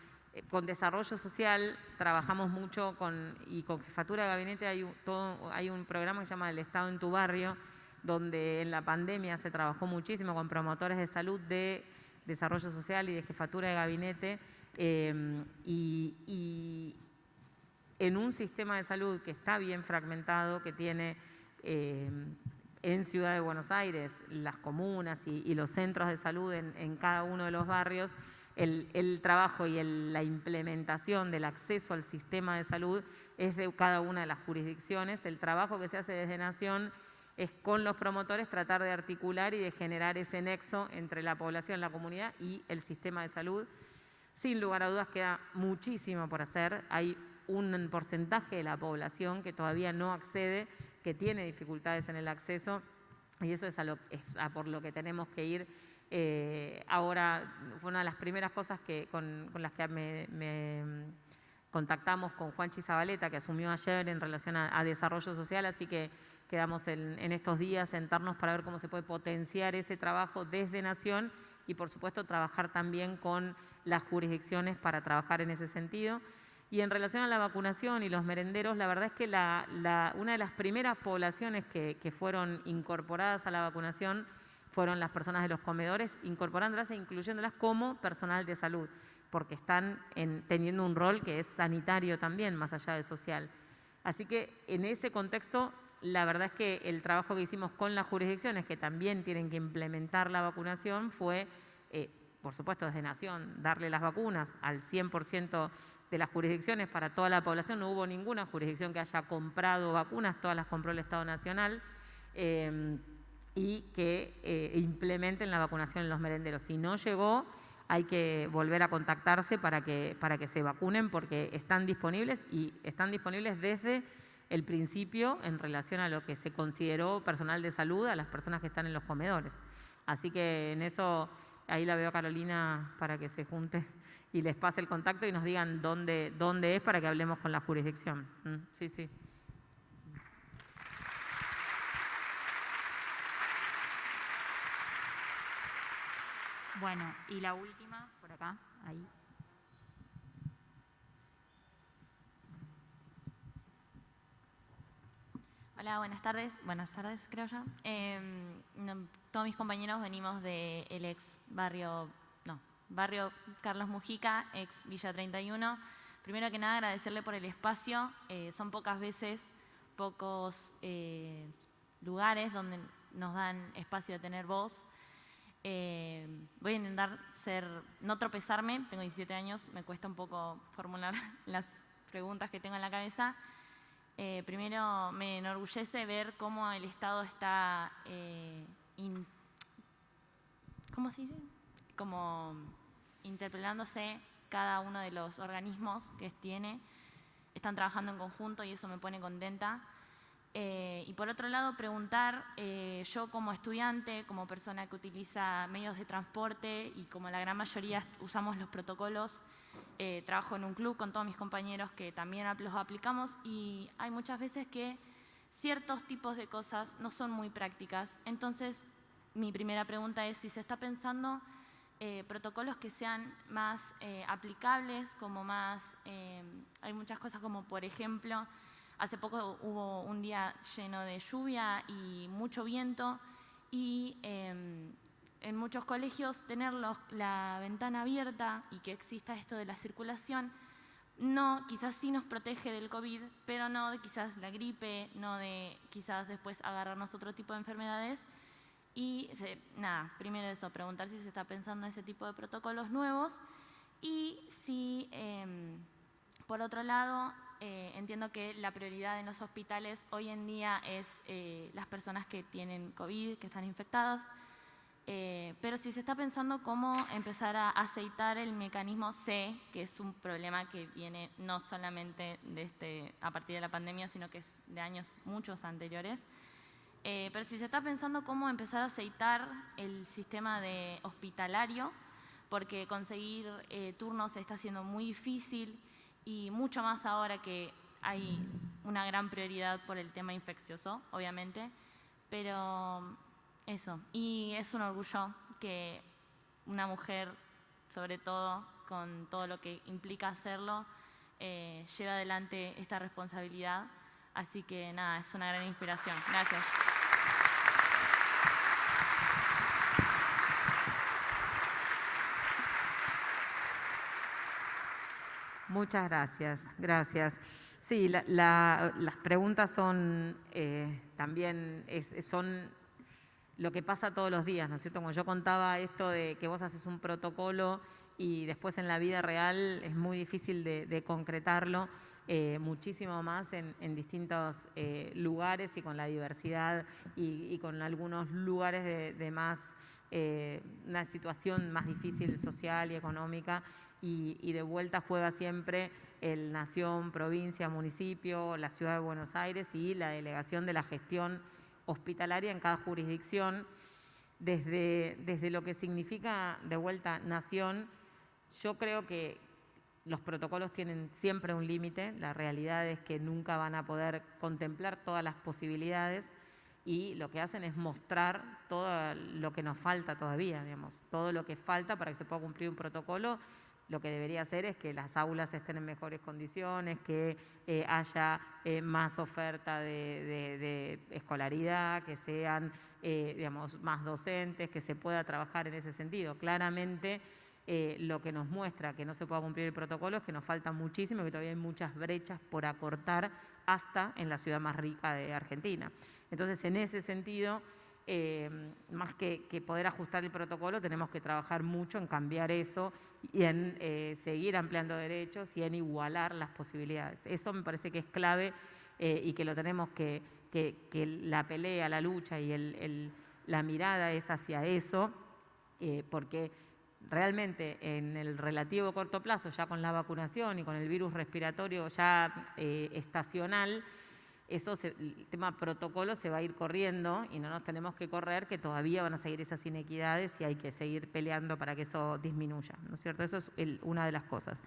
S5: desarrollo social, trabajamos mucho y con jefatura de gabinete hay un programa que se llama El Estado en tu Barrio, donde en la pandemia se trabajó muchísimo con promotores de salud de desarrollo social y de jefatura de gabinete y en un sistema de salud que está bien fragmentado, que tiene en Ciudad de Buenos Aires las comunas y los centros de salud en cada uno de los barrios, el trabajo y la implementación del acceso al sistema de salud es de cada una de las jurisdicciones. El trabajo que se hace desde Nación es con los promotores tratar de articular y de generar ese nexo entre la población, la comunidad y el sistema de salud. Sin lugar a dudas queda muchísimo por hacer. Hay un porcentaje de la población que todavía no accede, que tiene dificultades en el acceso y eso es por lo que tenemos que ir. Ahora fue una de las primeras cosas con las que me contactamos con Juanchi Zabaleta, que asumió ayer en relación a desarrollo social, así que quedamos en estos días sentarnos para ver cómo se puede potenciar ese trabajo desde Nación y por supuesto trabajar también con las jurisdicciones para trabajar en ese sentido. Y en relación a la vacunación y los merenderos, la verdad es que una de las primeras poblaciones que fueron incorporadas a la vacunación fueron las personas de los comedores, incorporándolas e incluyéndolas como personal de salud, porque están teniendo un rol que es sanitario también, más allá de social. Así que en ese contexto, la verdad es que el trabajo que hicimos con las jurisdicciones, que también tienen que implementar la vacunación, fue, por supuesto desde Nación, darle las vacunas al 100% de las jurisdicciones para toda la población. No hubo ninguna jurisdicción que haya comprado vacunas, todas las compró el Estado Nacional, y que implementen la vacunación en los merenderos. Si no llegó, hay que volver a contactarse para que se vacunen porque están disponibles y están disponibles desde el principio en relación a lo que se consideró personal de salud, a las personas que están en los comedores. Así que en eso, ahí la veo a Carolina para que se junte y les pase el contacto y nos digan dónde es para que hablemos con la jurisdicción. Sí, sí.
S4: Bueno, y la última, por acá, ahí.
S12: Hola, buenas tardes creo yo. Todos mis compañeros venimos del barrio Carlos Mujica, ex Villa 31. Primero que nada agradecerle por el espacio, son pocas veces, pocos lugares donde nos dan espacio de tener voz. Voy a intentar no tropezarme, tengo 17 años, me cuesta un poco formular las preguntas que tengo en la cabeza. Primero me enorgullece ver cómo el Estado está, ¿cómo se dice? Como interpelándose cada uno de los organismos que tiene, están trabajando en conjunto y eso me pone contenta. Y por otro lado, preguntar, yo como estudiante, como persona que utiliza medios de transporte y como la gran mayoría usamos los protocolos, trabajo en un club con todos mis compañeros que también los aplicamos y hay muchas veces que ciertos tipos de cosas no son muy prácticas. Entonces, mi primera pregunta es si se está pensando protocolos que sean más aplicables, como más, hay muchas cosas como por ejemplo, hace poco hubo un día lleno de lluvia y mucho viento y en muchos colegios tener la ventana abierta y que exista esto de la circulación, quizás sí nos protege del COVID, pero no de quizás la gripe, no de quizás después agarrarnos otro tipo de enfermedades. Y primero eso, preguntar si se está pensando en ese tipo de protocolos nuevos y si, por otro lado, entiendo que la prioridad en los hospitales hoy en día es las personas que tienen COVID, que están infectadas. Pero si se está pensando cómo empezar a aceitar el mecanismo, sé que es un problema que viene no solamente a partir de la pandemia, sino que es de años muchos anteriores. Pero si se está pensando cómo empezar a aceitar el sistema hospitalario, porque conseguir turnos está siendo muy difícil y mucho más ahora que hay una gran prioridad por el tema infeccioso, obviamente, pero eso. Y es un orgullo que una mujer, sobre todo con todo lo que implica hacerlo, lleve adelante esta responsabilidad. Así que nada, es una gran inspiración. Gracias.
S5: Muchas gracias, gracias. Sí, las preguntas son también son lo que pasa todos los días, ¿no es cierto? Como yo contaba esto de que vos haces un protocolo y después en la vida real es muy difícil de concretarlo, muchísimo más en distintos lugares y con la diversidad y con algunos lugares de más, una situación más difícil social y económica. Y de vuelta juega siempre el nación, provincia, municipio, la ciudad de Buenos Aires y la delegación de la gestión hospitalaria en cada jurisdicción. Desde lo que significa de vuelta nación, yo creo que los protocolos tienen siempre un límite. La realidad es que nunca van a poder contemplar todas las posibilidades y lo que hacen es mostrar todo lo que nos falta todavía, digamos, todo lo que falta para que se pueda cumplir un protocolo. Lo que debería hacer es que las aulas estén en mejores condiciones, que haya más oferta de escolaridad, que sean digamos, más docentes, que se pueda trabajar en ese sentido. Claramente lo que nos muestra que no se pueda cumplir el protocolo es que nos falta muchísimo, que todavía hay muchas brechas por acortar hasta en la ciudad más rica de Argentina. Entonces, en ese sentido, más que poder ajustar el protocolo, tenemos que trabajar mucho en cambiar eso y en seguir ampliando derechos y en igualar las posibilidades. Eso me parece que es clave y que lo tenemos que la pelea, la lucha y la mirada es hacia eso, porque realmente en el relativo corto plazo, ya con la vacunación y con el virus respiratorio ya estacional, el tema protocolo se va a ir corriendo y no nos tenemos que correr, que todavía van a seguir esas inequidades y hay que seguir peleando para que eso disminuya, ¿no es cierto? Eso es una de las cosas.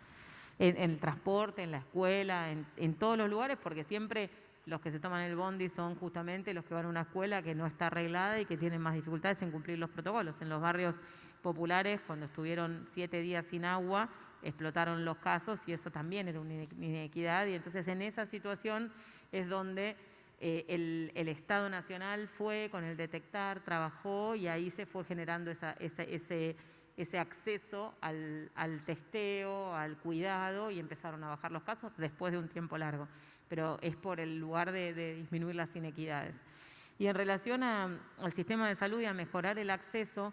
S5: En el transporte, en la escuela, en todos los lugares, porque siempre los que se toman el bondi son justamente los que van a una escuela que no está arreglada y que tienen más dificultades en cumplir los protocolos. En los barrios populares, cuando estuvieron 7 días sin agua, explotaron los casos y eso también era una inequidad, y entonces en esa situación es donde el Estado Nacional fue con el detectar, trabajó y ahí se fue generando ese acceso al testeo, al cuidado, y empezaron a bajar los casos después de un tiempo largo, pero es por el lugar de disminuir las inequidades. Y en relación al sistema de salud y a mejorar el acceso,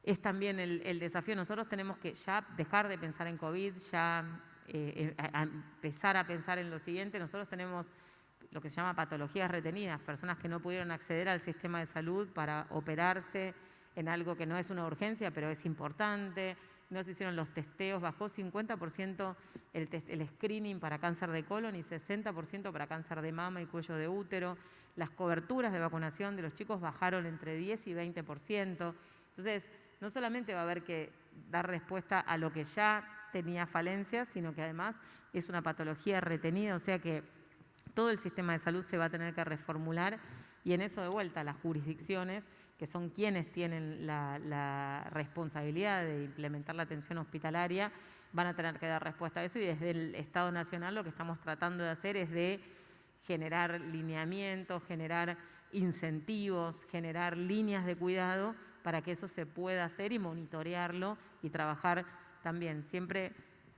S5: es también el desafío. Nosotros tenemos que ya dejar de pensar en COVID, ya empezar a pensar en lo siguiente. Nosotros tenemos lo que se llama patologías retenidas, personas que no pudieron acceder al sistema de salud para operarse en algo que no es una urgencia, pero es importante. No se hicieron los testeos, bajó 50% el screening para cáncer de colon y 60% para cáncer de mama y cuello de útero. Las coberturas de vacunación de los chicos bajaron entre 10 y 20%. Entonces, no solamente va a haber que dar respuesta a lo que ya tenía falencias, sino que además es una patología retenida, o sea que todo el sistema de salud se va a tener que reformular, y en eso de vuelta las jurisdicciones, que son quienes tienen la responsabilidad de implementar la atención hospitalaria, van a tener que dar respuesta a eso, y desde el Estado Nacional lo que estamos tratando de hacer es de generar lineamientos, generar incentivos, generar líneas de cuidado para que eso se pueda hacer y monitorearlo y trabajar también. Siempre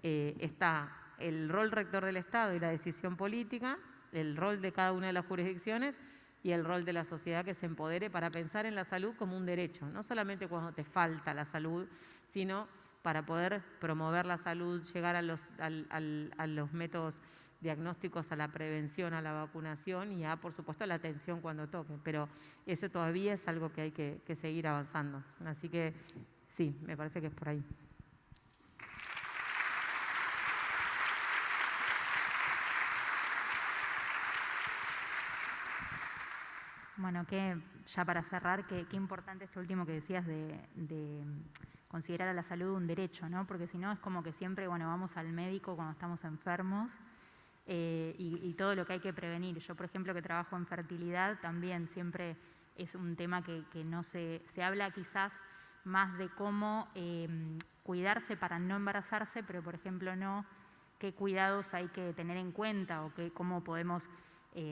S5: está el rol rector del Estado y la decisión política, el rol de cada una de las jurisdicciones y el rol de la sociedad que se empodere para pensar en la salud como un derecho, no solamente cuando te falta la salud, sino para poder promover la salud, llegar a los métodos diagnósticos a la prevención, a la vacunación y a, por supuesto, a la atención cuando toque. Pero eso todavía es algo que hay que seguir avanzando. Así que sí, me parece que es por ahí.
S4: Bueno, ya para cerrar, qué importante esto último que decías de considerar a la salud un derecho, ¿no? Porque si no es como que siempre, bueno, vamos al médico cuando estamos enfermos y todo lo que hay que prevenir. Yo, por ejemplo, que trabajo en fertilidad, también siempre es un tema que no se habla quizás más de cómo cuidarse para no embarazarse, pero, por ejemplo, no qué cuidados hay que tener en cuenta o cómo podemos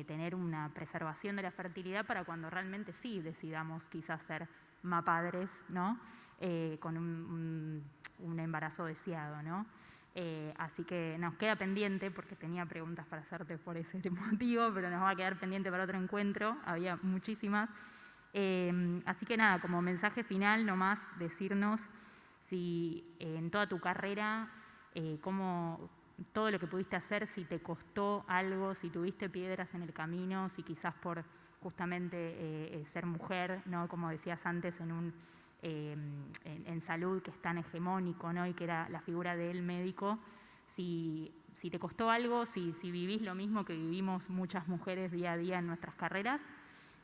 S4: tener una preservación de la fertilidad para cuando realmente sí decidamos quizás ser padres, ¿no? Con un embarazo deseado, ¿no? Así que nos queda pendiente, porque tenía preguntas para hacerte por ese motivo, pero nos va a quedar pendiente para otro encuentro, había muchísimas. Así que nada, como mensaje final nomás decirnos si en toda tu carrera, cómo todo lo que pudiste hacer, si te costó algo, si tuviste piedras en el camino, si quizás por justamente ser mujer, ¿no? Como decías antes, en salud que es tan hegemónico, ¿no? Y que era la figura del médico, si te costó algo, si vivís lo mismo que vivimos muchas mujeres día a día en nuestras carreras.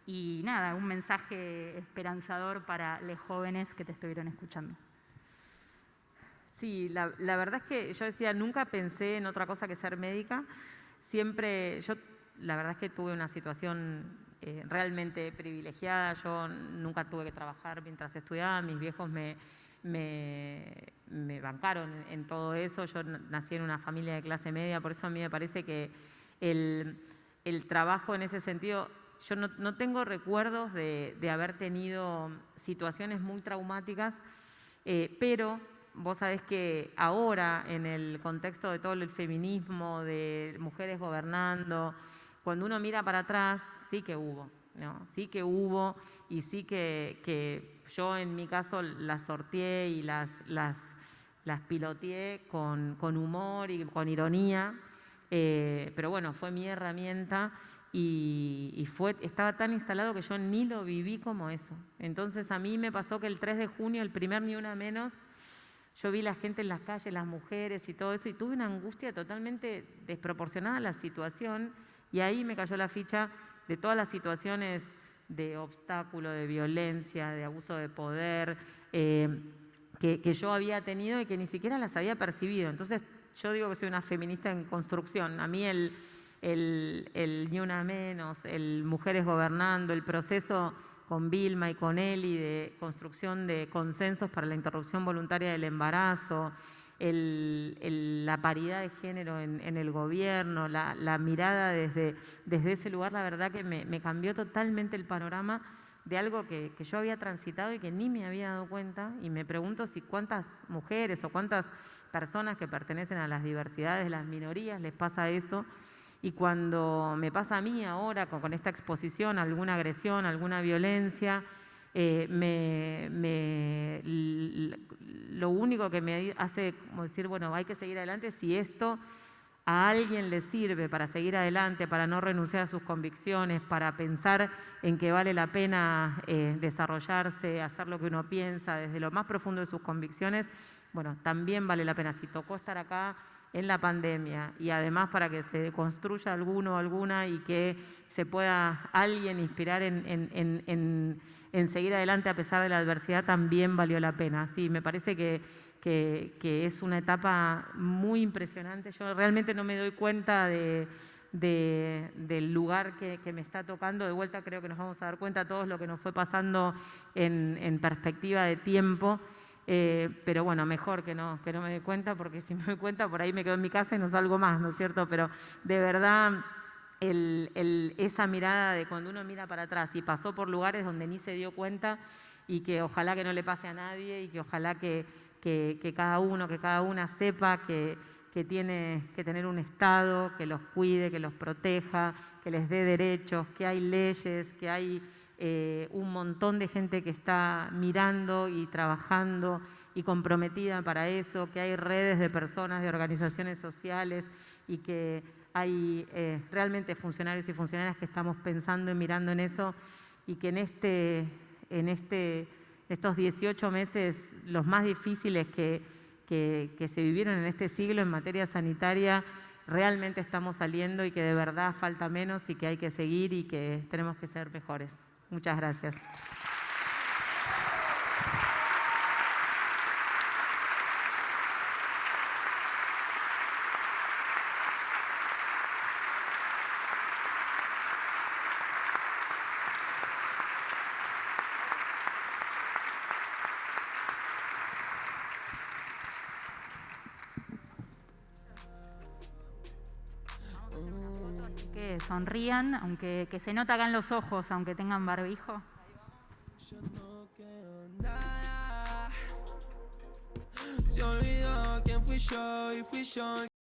S4: Y nada, un mensaje esperanzador para los jóvenes que te estuvieron escuchando.
S5: Sí, la verdad es que yo decía, nunca pensé en otra cosa que ser médica. Siempre, yo la verdad es que tuve una situación realmente privilegiada. Yo nunca tuve que trabajar mientras estudiaba. Mis viejos me bancaron en todo eso. Yo nací en una familia de clase media, por eso a mí me parece que el trabajo en ese sentido, yo no tengo recuerdos de haber tenido situaciones muy traumáticas, pero vos sabés que ahora, en el contexto de todo el feminismo, de mujeres gobernando, cuando uno mira para atrás, sí que hubo, ¿no? Sí que hubo y sí que yo en mi caso las sorteé y las piloteé con humor y con ironía, pero bueno, fue mi herramienta y estaba tan instalado que yo ni lo viví como eso. Entonces a mí me pasó que el 3 de junio, el primer Ni Una Menos, yo vi la gente en las calles, las mujeres y todo eso, y tuve una angustia totalmente desproporcionada a la situación, y ahí me cayó la ficha de todas las situaciones de obstáculo, de violencia, de abuso de poder, que yo había tenido y que ni siquiera las había percibido. Entonces yo digo que soy una feminista en construcción. A mí el Ni Una Menos, el Mujeres Gobernando, el proceso con Vilma y con Eli de construcción de consensos para la interrupción voluntaria del embarazo, la paridad de género en el gobierno, la mirada desde ese lugar, la verdad que me cambió totalmente el panorama de algo que yo había transitado y que ni me había dado cuenta, y me pregunto si cuántas mujeres o cuántas personas que pertenecen a las diversidades, las minorías, les pasa eso. Y cuando me pasa a mí ahora con esta exposición a alguna agresión, alguna violencia, lo único que me hace como decir, bueno, hay que seguir adelante si esto a alguien le sirve para seguir adelante, para no renunciar a sus convicciones, para pensar en que vale la pena desarrollarse, hacer lo que uno piensa desde lo más profundo de sus convicciones, bueno, también vale la pena. Si tocó estar acá en la pandemia y además para que se construya alguno o alguna y que se pueda alguien inspirar en seguir adelante a pesar de la adversidad, también valió la pena. Sí, me parece que es una etapa muy impresionante. Yo realmente no me doy cuenta del lugar que me está tocando. De vuelta creo que nos vamos a dar cuenta todos lo que nos fue pasando en perspectiva de tiempo. Pero bueno, mejor que no me dé cuenta, porque si me doy cuenta por ahí me quedo en mi casa y no salgo más, ¿no es cierto? Pero de verdad esa mirada de cuando uno mira para atrás y pasó por lugares donde ni se dio cuenta, y que ojalá que no le pase a nadie, y que ojalá que cada uno, que cada una sepa que tiene que tener un Estado que los cuide, que los proteja, que les dé derechos, que hay leyes, que hay un montón de gente que está mirando y trabajando y comprometida para eso, que hay redes de personas, de organizaciones sociales, y que hay realmente funcionarios y funcionarias que estamos pensando y mirando en eso, y que en estos 18 meses, los más difíciles que se vivieron en este siglo en materia sanitaria, realmente estamos saliendo y que de verdad falta menos y que hay que seguir y que tenemos que ser mejores. Muchas gracias.
S4: Que sonrían, aunque que se nota acá en los ojos, aunque tengan barbijo.
S1: Se olvidó quién fui yo y fui yo